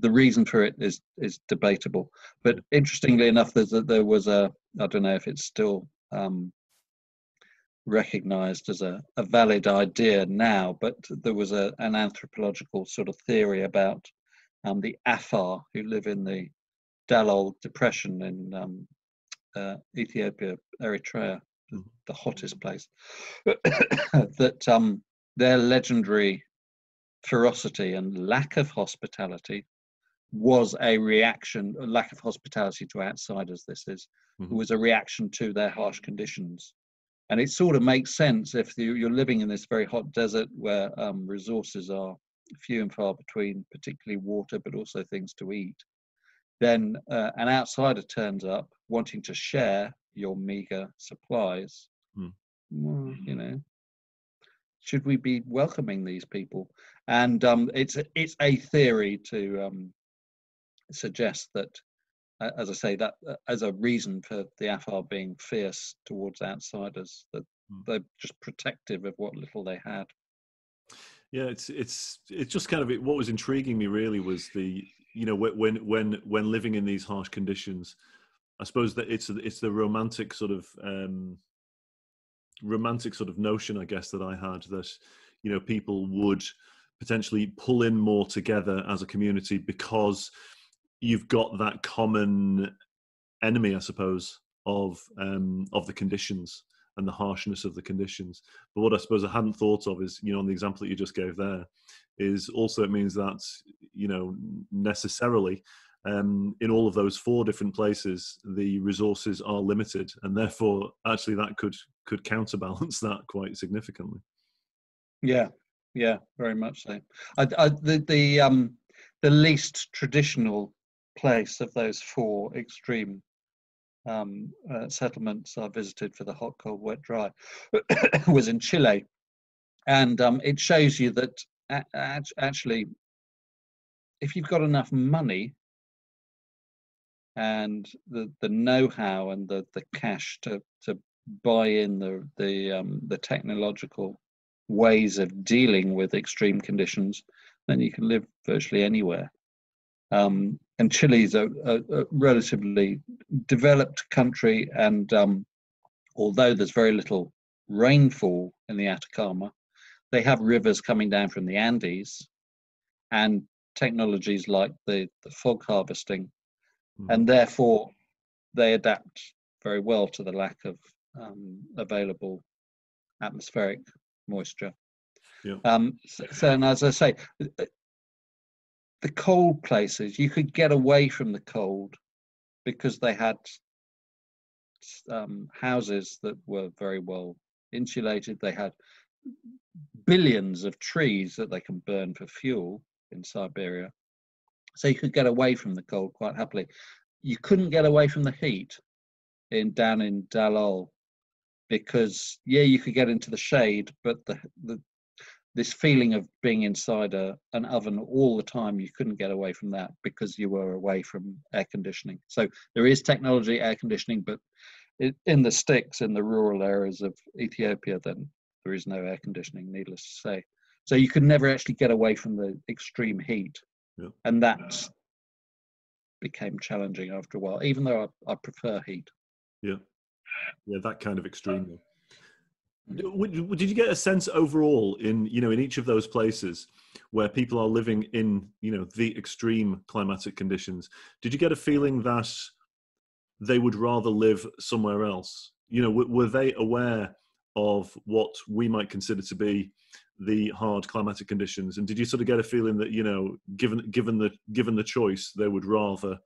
D: the reason for it is debatable. But interestingly enough, there was a, I don't know if it's still recognized as a valid idea now, but there was an anthropological sort of theory about the Afar who live in the Dalol Depression in Ethiopia, Eritrea, the hottest place, that their legendary ferocity and lack of hospitality was a reaction, a lack of hospitality to outsiders, this is, was a reaction to their harsh conditions. And it sort of makes sense if you're living in this very hot desert where resources are few and far between, particularly water, but also things to eat. Then an outsider turns up wanting to share your meager supplies. Well, you know, should we be welcoming these people? And it's a theory to suggest that, as I say, that as a reason for the Afar being fierce towards outsiders, that they're just protective of what little they had.
A: Yeah, it's just kind of what was intriguing me really was the, you know, when living in these harsh conditions, I suppose that it's the romantic sort of notion, I guess, that I had, that, you know, people would potentially pull in more together as a community because you've got that common enemy, I suppose, of the conditions and the harshness of the conditions. But what I suppose I hadn't thought of is, you know, on the example that you just gave there, is also it means that, you know, necessarily in all of those 4 different places, the resources are limited, and therefore actually that could counterbalance that quite significantly.
D: Yeah, very much so. The least traditional place of those 4 extreme settlements I visited for the hot, cold, wet, dry was in Chile, and it shows you that actually, if you've got enough money and the know-how and the cash to buy in the technological ways of dealing with extreme conditions, then you can live virtually anywhere. And Chile is a relatively developed country, and although there's very little rainfall in the Atacama, they have rivers coming down from the Andes and technologies like the fog harvesting, and therefore they adapt very well to the lack of available atmospheric moisture.
A: Yeah.
D: So, and as I say, the cold places, you could get away from the cold because they had houses that were very well insulated. They had billions of trees that they can burn for fuel in Siberia. So you could get away from the cold quite happily. You couldn't get away from the heat down in Dalol, because you could get into the shade, but this feeling of being inside an oven all the time, you couldn't get away from that because you were away from air conditioning. So there is technology, air conditioning, but in the sticks, in the rural areas of Ethiopia, then there is no air conditioning, needless to say. So you could never actually get away from the extreme heat. Yeah. And that became challenging after a while, even though I prefer heat.
A: Yeah, that kind of extreme. Did you get a sense overall in each of those places where people are living in, the extreme climatic conditions? Did you get a feeling that they would rather live somewhere else? Were they aware of what we might consider to be the hard climatic conditions? And did you sort of get a feeling that, given the choice, they would rather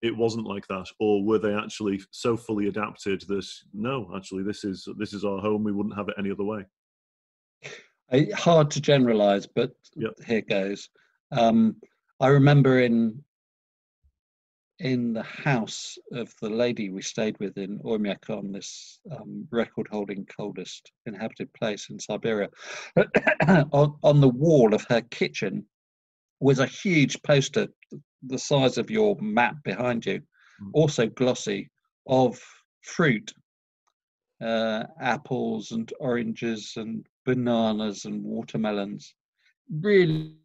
A: it wasn't like that? Or were they actually so fully adapted that no, actually this is our home, we wouldn't have it any other way?
D: Hard to generalize, but yep. Here goes. I remember in the house of the lady we stayed with in Oymyakon, this record-holding coldest inhabited place in Siberia, on the wall of her kitchen was a huge poster the size of your map behind you, also glossy, of fruit, apples and oranges and bananas and watermelons, really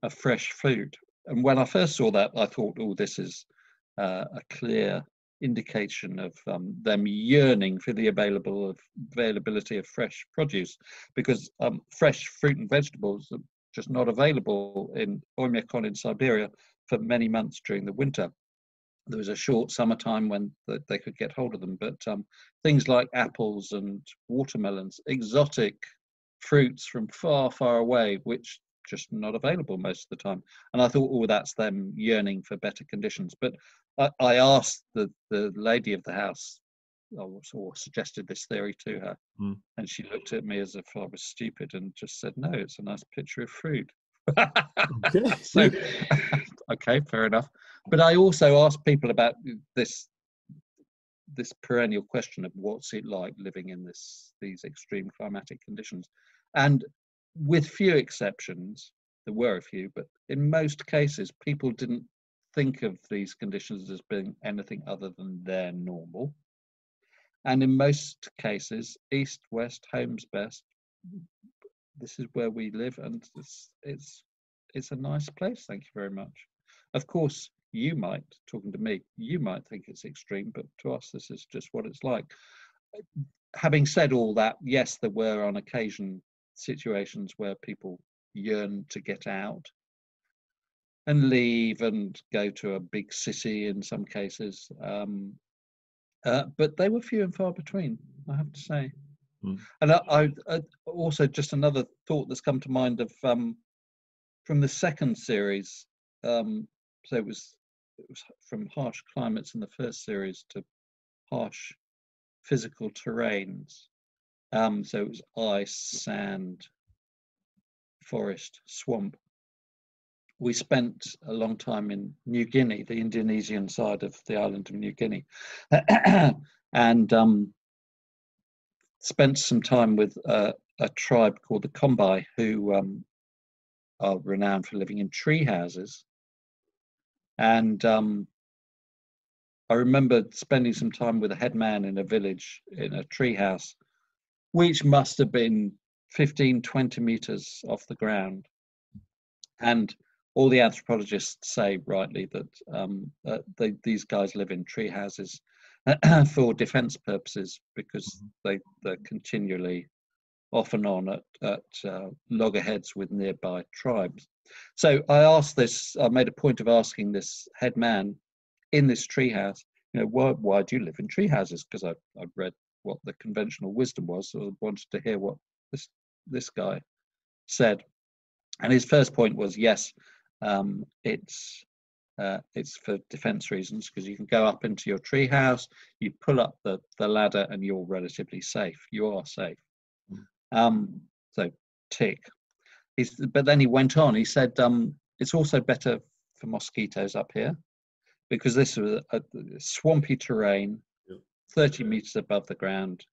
D: a fresh food. And when I first saw that, I thought, oh, this is a clear indication of them yearning for the availability of fresh produce, because fresh fruit and vegetables are just not available in Oymyakon in Siberia for many months during the winter. There was a short summertime when they could get hold of them, but things like apples and watermelons, exotic fruits from far, far away, which just not available most of the time. And I thought, oh, that's them yearning for better conditions. But I asked the lady of the house, or suggested this theory to her, and she looked at me as if I was stupid and just said, no, it's a nice picture of fruit.
A: Okay.
D: So, okay, fair enough. But I also asked people about this perennial question of what's it like living in these extreme climatic conditions. And with few exceptions, there were a few, but in most cases, people didn't think of these conditions as being anything other than their normal. And in most cases, east, west, home's best. This is where we live, and it's a nice place. Thank you very much. Of course, you might, talking to me, you might think it's extreme, but to us, this is just what it's like. Having said all that, yes, there were on occasion situations where people yearn to get out and leave and go to a big city in some cases, but they were few and far between, I have to say. And I also, just another thought that's come to mind of from the second series. So it was from harsh climates in the first series to harsh physical terrains. So it was ice, sand, forest, swamp. We spent a long time in New Guinea, the Indonesian side of the island of New Guinea, and spent some time with a tribe called the Kombai, who are renowned for living in tree houses. And I remember spending some time with a headman in a village in a tree house, which must have been 15, 20 meters off the ground. And all the anthropologists say rightly that these guys live in tree houses for defense purposes, because they're continually off and on at loggerheads with nearby tribes. So I made a point of asking this headman in this treehouse, why do you live in tree houses? Because I'd read what the conventional wisdom was, so I wanted to hear what this guy said. And his first point was, yes, it's for defense reasons, because you can go up into your tree house, you pull up the ladder, and you're relatively safe. You are safe. So tick. But then he went on. He said, it's also better for mosquitoes up here, because this was a swampy terrain, 30 meters above the ground,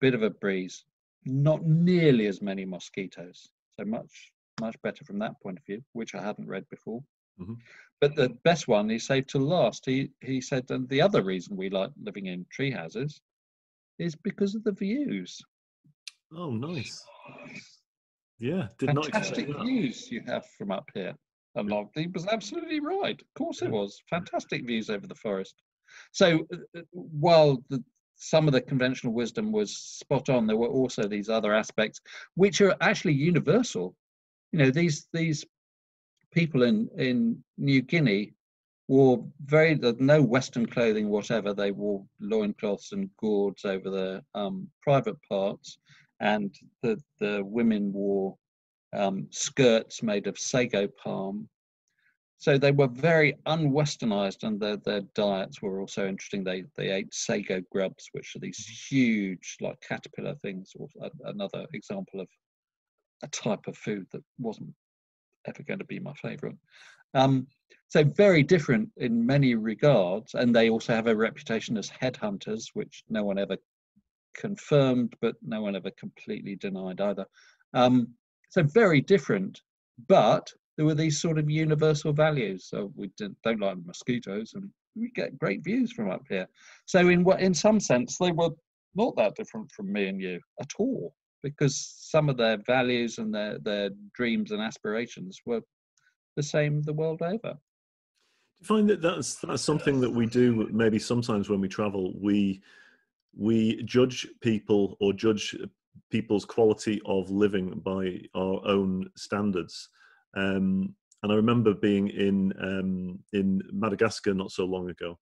D: bit of a breeze, not nearly as many mosquitoes. So much better from that point of view, which I hadn't read before. But the best one he saved till last. He said, and the other reason we like living in tree houses is because of the views.
A: Oh, nice. Yeah,
D: fantastic views you have from up here. And he was absolutely right. Of course it was. Fantastic views over the forest. So while some of the conventional wisdom was spot on, there were also these other aspects which are actually universal. These people in New Guinea wore no Western clothing whatever. They wore loincloths and gourds over their private parts, and the women wore skirts made of sago palm. So they were very unwesternized, and their diets were also interesting. They ate sago grubs, which are these huge, like caterpillar things, or another example of a type of food that wasn't ever going to be my favorite. So very different in many regards, and they also have a reputation as headhunters, which no one ever confirmed, but no one ever completely denied either. So very different, but there were these sort of universal values. So we don't like mosquitoes, and we get great views from up here. So in some sense, they were not that different from me and you at all, because some of their values and their dreams and aspirations were the same the world over.
A: Do you find that that's something that we do maybe sometimes when we travel? We judge people or judge people's quality of living by our own standards. And I remember being in Madagascar not so long ago,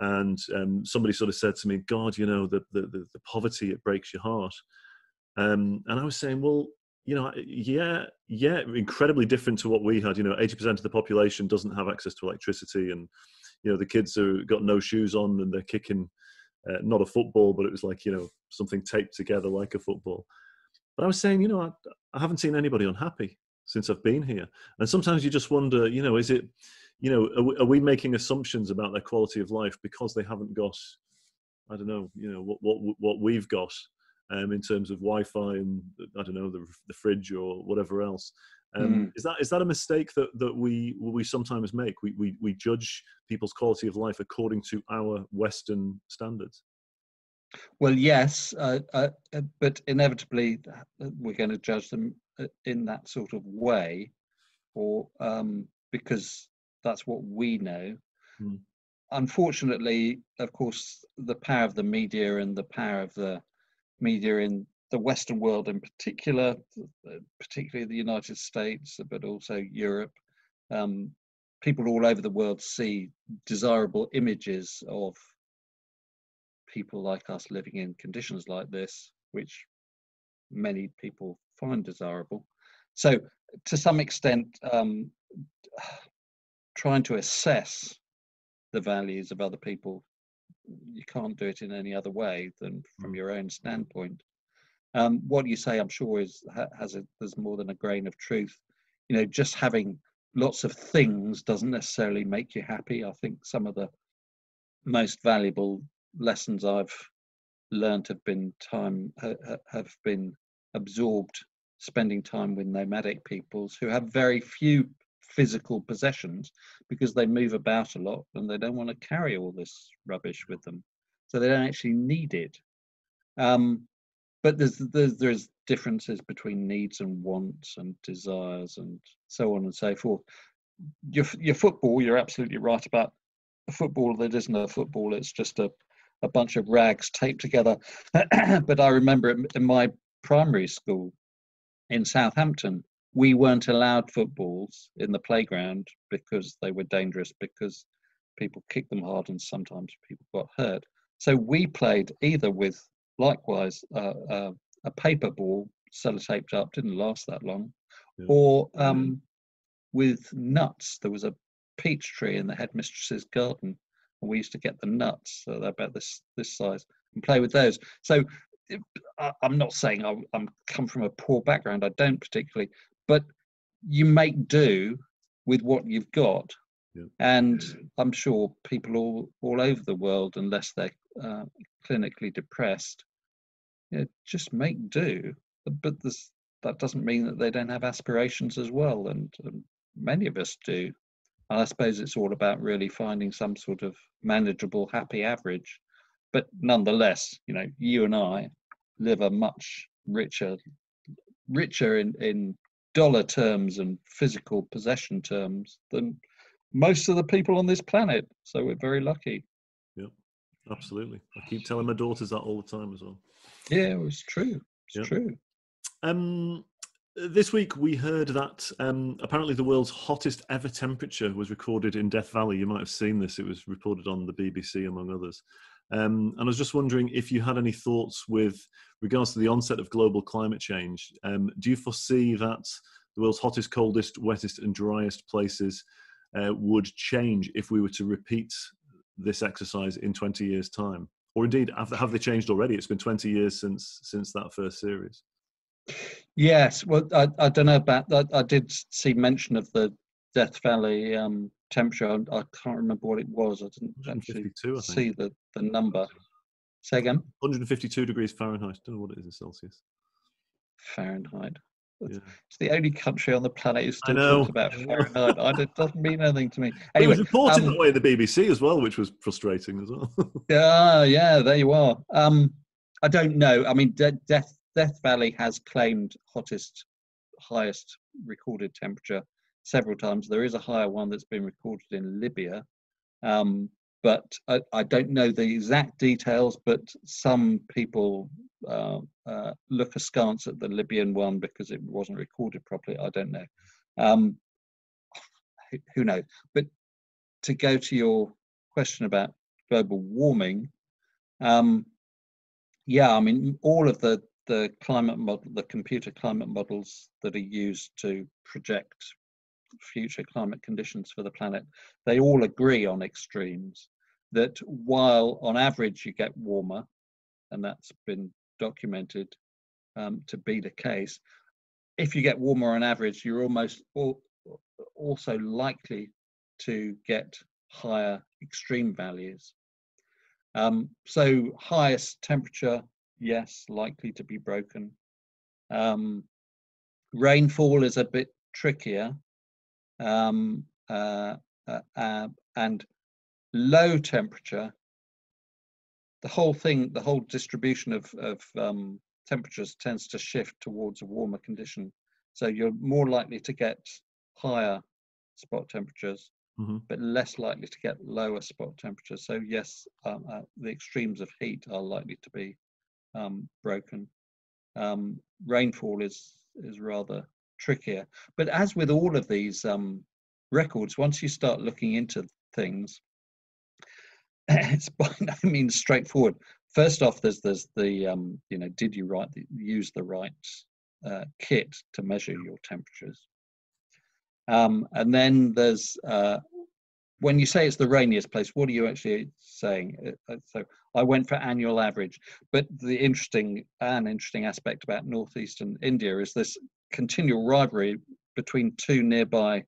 A: and somebody sort of said to me, "God, you know, the poverty, it breaks your heart." And I was saying, well, you know, yeah, incredibly different to what we had. You know, 80% of the population doesn't have access to electricity, and you know, the kids have got no shoes on and they're kicking not a football, but it was like, you know, something taped together like a football. But I was saying, you know, I haven't seen anybody unhappy since I've been here. And sometimes you just wonder, you know, is it, you know, are we making assumptions about their quality of life because they haven't got, I don't know, you know, what we've got in terms of Wi-Fi and, I don't know, the fridge or whatever else. Is that a mistake that we sometimes make? We judge people's quality of life according to our Western standards.
D: Well, yes, but inevitably we're going to judge them in that sort of way, or because that's what we know. Unfortunately, of course, the power of the media and the power of the media in the Western world in particular, particularly the United States, but also Europe, people all over the world see desirable images of people like us living in conditions like this, which many people find desirable. So to some extent, trying to assess the values of other people, you can't do it in any other way than from your own standpoint. What you say, I'm sure, there's more than a grain of truth. You know, just having lots of things doesn't necessarily make you happy. I think some of the most valuable lessons I've learned have been absorbed spending time with nomadic peoples who have very few physical possessions because they move about a lot and they don't want to carry all this rubbish with them, so they don't actually need it. But there's differences between needs and wants and desires and so on and so forth. Your football, you're absolutely right about a football that isn't a football. It's just a bunch of rags taped together. But I remember in my primary school in Southampton, we weren't allowed footballs in the playground because they were dangerous, because people kicked them hard and sometimes people got hurt. So we played either with, likewise, a paper ball sellotaped up, didn't last that long, or with nuts. There was a peach tree in the headmistress's garden, and we used to get the nuts, so they're about this size, and play with those. So I'm not saying I'm come from a poor background, I don't particularly, but you make do with what you've got. And I'm sure people all over the world, unless they're clinically depressed, just make do. But that doesn't mean that they don't have aspirations as well, and many of us do. And I suppose it's all about really finding some sort of manageable, happy average. But nonetheless, you know, you and I live a much richer in dollar terms and physical possession terms than most of the people on this planet. So we're very lucky.
A: Yeah, absolutely. I keep telling my daughters that all the time as well.
D: Yeah, it's true. It's true.
A: This week we heard that apparently the world's hottest ever temperature was recorded in Death Valley. You might have seen this. It was reported on the BBC, among others. And I was just wondering if you had any thoughts with regards to the onset of global climate change. Do you foresee that the world's hottest, coldest, wettest and driest places would change if we were to repeat this exercise in 20 years' time? Or indeed, have they changed already? It's been 20 years since that first series.
D: Yes, well, I don't know about that. I did see mention of the Death Valley temperature. I can't remember what it was. I didn't actually see the number. Say again?
A: 152 degrees Fahrenheit. I don't know what it is in Celsius.
D: Fahrenheit. It's the only country on the planet who still talks about Fahrenheit. It doesn't mean anything to me.
A: it
D: Anyway,
A: was reported that way in the BBC as well, which was frustrating as well.
D: Yeah, there you are. I don't know. I mean, Death Valley has claimed highest recorded temperature several times. There is a higher one that's been recorded in Libya, but I don't know the exact details. But some people look askance at the Libyan one because it wasn't recorded properly. I don't know. Who knows? But to go to your question about global warming, yeah, I mean, all of the climate model, the computer climate models that are used to project future climate conditions for the planet, they all agree on extremes. That while on average you get warmer, and that's been documented to be the case, if you get warmer on average, you're almost also likely to get higher extreme values. So highest temperature, yes, likely to be broken. Rainfall is a bit trickier, and low temperature, the whole distribution of temperatures tends to shift towards a warmer condition. So you're more likely to get higher spot temperatures, but less likely to get lower spot temperatures. So yes, the extremes of heat are likely to be broken. Rainfall is rather trickier. But as with all of these records, once you start looking into things, it's by no means straightforward. First off, there's the did you use the right kit to measure your temperatures? And then there's when you say it's the rainiest place, what are you actually saying? So I went for annual average, but the interesting aspect about northeastern India is this continual rivalry between two nearby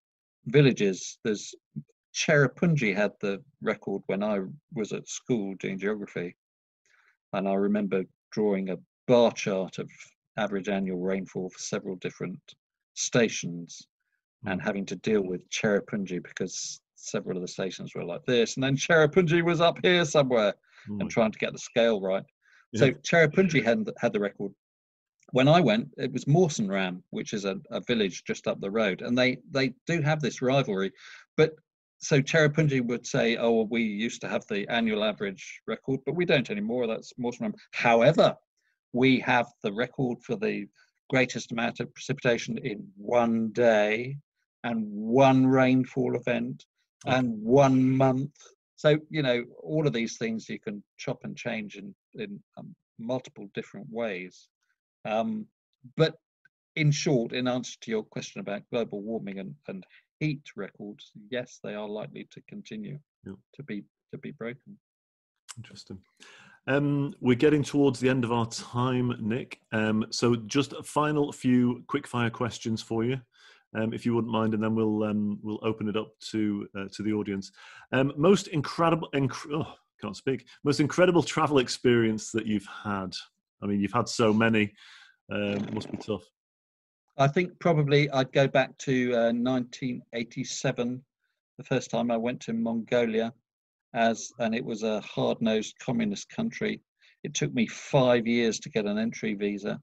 D: villages. There's Cherrapunji had the record when I was at school doing geography, and I remember drawing a bar chart of average annual rainfall for several different stations and having to deal with Cherrapunji because several of the stations were like this, and then Cherrapunji was up here somewhere and trying to get the scale right. Yeah. So Cherrapunji had the record. When I went, it was Mawson Ram, which is a village just up the road, and they do have this rivalry. But so Cherrapunji would say, oh, well, we used to have the annual average record, but we don't anymore. That's Mawson Ram. However, we have the record for the greatest amount of precipitation in one day and one rainfall event and 1 month. So, all of these things you can chop and change in multiple different ways. But in short, in answer to your question about global warming and heat records, yes, they are likely to continue to be broken.
A: Interesting. We're getting towards the end of our time, Nick. So just a final few quick-fire questions for you, if you wouldn't mind, and then we'll open it up to the audience. Most incredible travel experience that you've had. I mean, you've had so many. It must be tough.
D: I think probably I'd go back to 1987, the first time I went to Mongolia, and it was a hard-nosed communist country. It took me 5 years to get an entry visa.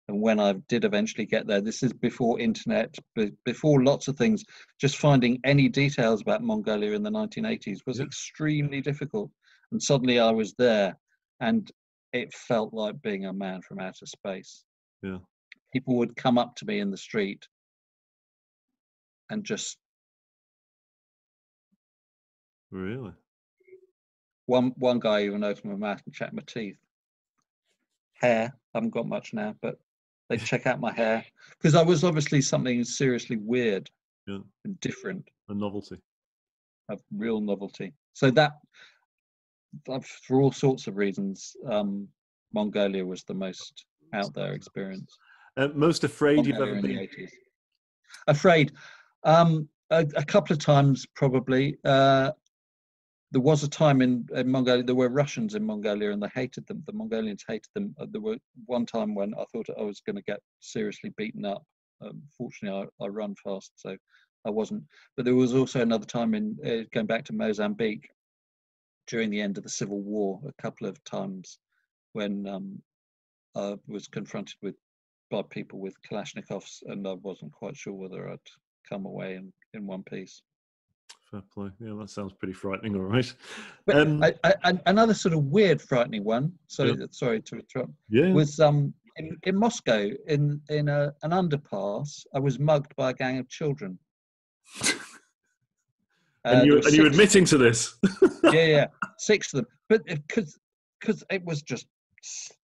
D: And when I did eventually get there, this is before internet, before lots of things, just finding any details about Mongolia in the 1980s was extremely difficult. And suddenly I was there, and it felt like being a man from outer space.
A: Yeah.
D: People would come up to me in the street and just...
A: Really?
D: One guy even opened my mouth and checked my teeth. Hair, I haven't got much now, but they check out my hair because I was obviously something seriously weird and different.
A: A novelty.
D: A real novelty. So that, for all sorts of reasons, Mongolia was the most out there experience.
A: Most afraid
D: Mongolia
A: you've ever been?
D: In the 80s. Afraid. A couple of times probably. There was a time in Mongolia, there were Russians in Mongolia and they hated them. The Mongolians hated them. There were one time when I thought I was going to get seriously beaten up Fortunately, I run fast, so I wasn't. But there was also another time in going back to Mozambique during the end of the Civil War, a couple of times when I was confronted by people with Kalashnikovs, and I wasn't quite sure whether I'd come away in one piece.
A: Fair play. Yeah, that sounds pretty frightening. All right.
D: But another sort of weird, frightening one. So sorry to interrupt.
A: Yeah.
D: Was in Moscow in an underpass. I was mugged by a gang of children.
A: And you admitting to this?
D: Yeah, 6 of them. But because it was just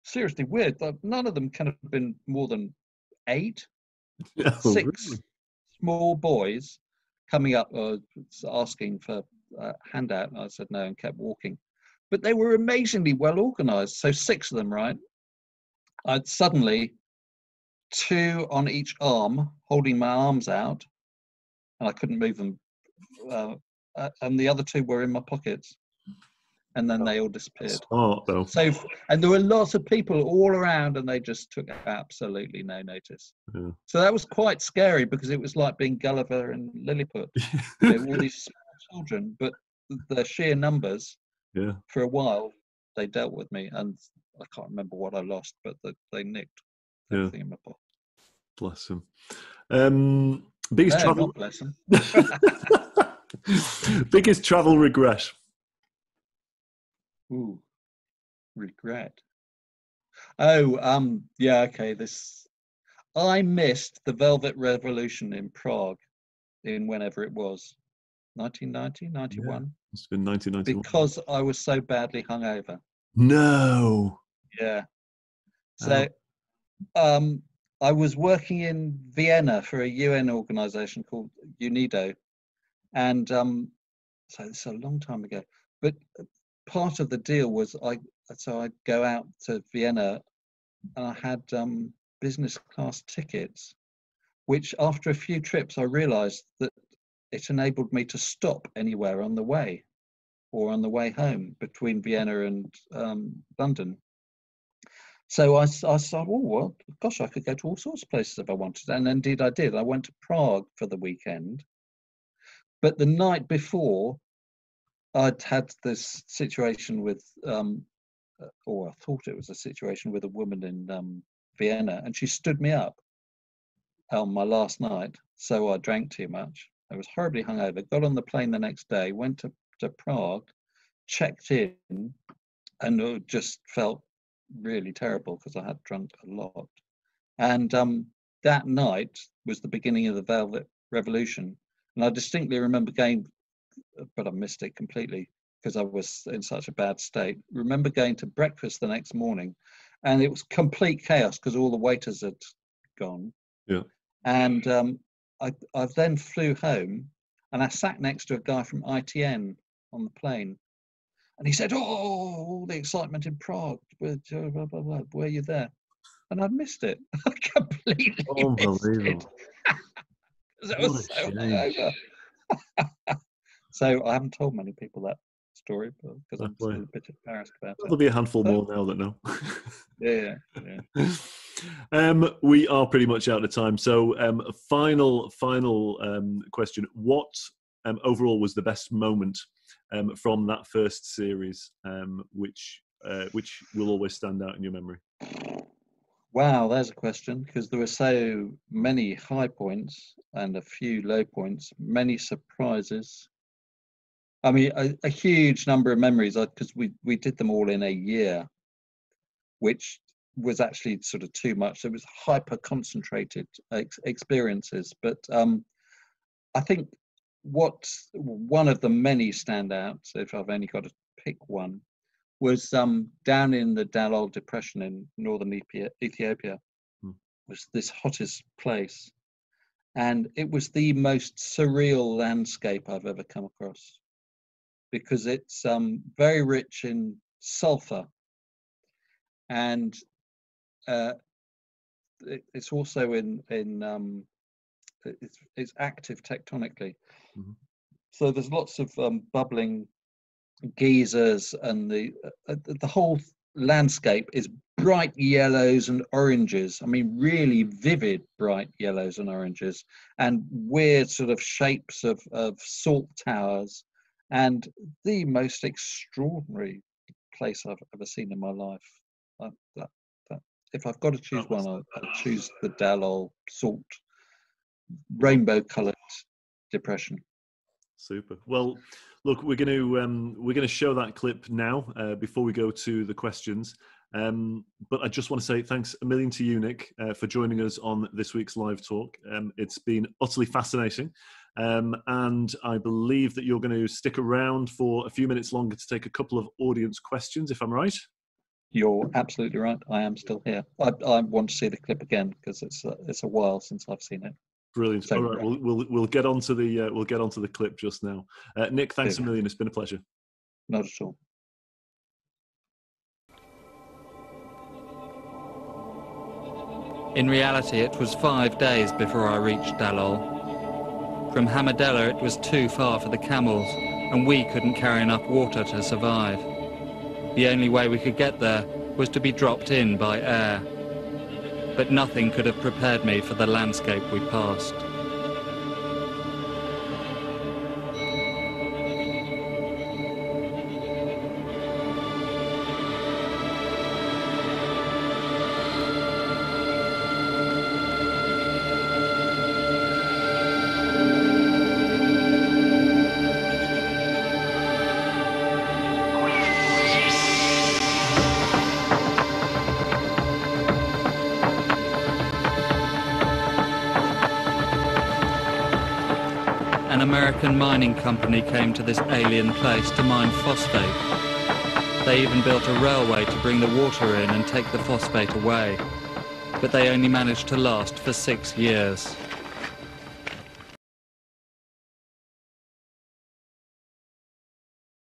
D: seriously weird. None of them can have been more than 8.
A: Oh,
D: 6
A: really?
D: small boys coming up asking for a handout, and I said no and kept walking. But they were amazingly well organised. So 6 of them, right? I'd suddenly 2 on each arm, holding my arms out, and I couldn't move them. And the other 2 were in my pockets. And then they all disappeared.
A: Smart, though.
D: So, and there were lots of people all around, and they just took absolutely no notice.
A: Yeah.
D: So that was quite scary, because it was like being Gulliver and Lilliput. All these small children, but the sheer numbers.
A: Yeah.
D: For a while, they dealt with me, and I can't remember what I lost, but they nicked everything in my pocket.
A: Bless him. Biggest travel.
D: Not bless him.
A: Biggest travel regret.
D: Ooh, regret. Oh, yeah, okay. I missed the Velvet Revolution in Prague in whenever it was, 1990, 91.
A: Yeah, it's been 1991.
D: Because I was so badly hungover.
A: No.
D: Yeah. So, I was working in Vienna for a UN organization called UNIDO, and so it's a long time ago. But part of the deal was I'd go out to Vienna, and I had business class tickets, which after a few trips I realized that it enabled me to stop anywhere on the way or on the way home between Vienna and London. So I thought, oh, well, gosh, I could go to all sorts of places if I wanted. And indeed I did. I went to Prague for the weekend. But the night before, I'd had this situation with, or I thought it was a situation with a woman in Vienna, and she stood me up on my last night. So I drank too much. I was horribly hungover, got on the plane the next day, went to Prague, checked in, and just felt really terrible because I had drunk a lot. And that night was the beginning of the Velvet Revolution. And I distinctly remember going, but I missed it completely because I was in such a bad state. Remember going to breakfast the next morning, and it was complete chaos because all the waiters had gone.
A: Yeah.
D: And I then flew home, and I sat next to a guy from ITN on the plane, and he said, "Oh, all the excitement in Prague. Were you there?" And I'd missed it. I completely missed it. Because I was so hungover. So I haven't told many people that story because I'm still a bit embarrassed about it.
A: There'll be a handful more now that know.
D: Yeah.
A: We are pretty much out of time. So final question. What overall was the best moment from that first series, which will always stand out in your memory?
D: Wow, there's a question, because there were so many high points and a few low points, many surprises. I mean, a huge number of memories, because we did them all in a year, which was actually sort of too much. It was hyper concentrated experiences. But I think one of the many standouts, if I've only got to pick one, was down in the Dalol Depression in northern Ethiopia. Was this hottest place, and it was the most surreal landscape I've ever come across, because it's very rich in sulfur, and it's also it's active tectonically. Mm-hmm. So there's lots of bubbling geysers, and the whole landscape is bright yellows and oranges. I mean, really vivid bright yellows and oranges, and weird sort of shapes of salt towers, and the most extraordinary place I've ever seen in my life. If I've got to choose one, I'll choose the Dalol salt, rainbow-coloured depression.
A: Super. Well, look, we're going to show that clip now before we go to the questions. But I just want to say thanks a million to you, Nick, for joining us on this week's live talk. It's been utterly fascinating. And I believe that you're going to stick around for a few minutes longer to take a couple of audience questions, if I'm right.
D: You're absolutely right. I am still here. I want to see the clip again because it's a while since I've seen it.
A: Brilliant. So, all right, we'll get onto the clip just now. Nick, thanks a million. It's been a pleasure.
D: Not at all.
B: In reality, it was 5 days before I reached Dalol. From Hamadella, it was too far for the camels, and we couldn't carry enough water to survive. The only way we could get there was to be dropped in by air. But nothing could have prepared me for the landscape we passed. An American mining company came to this alien place to mine phosphate. They even built a railway to bring the water in and take the phosphate away. But they only managed to last for 6 years.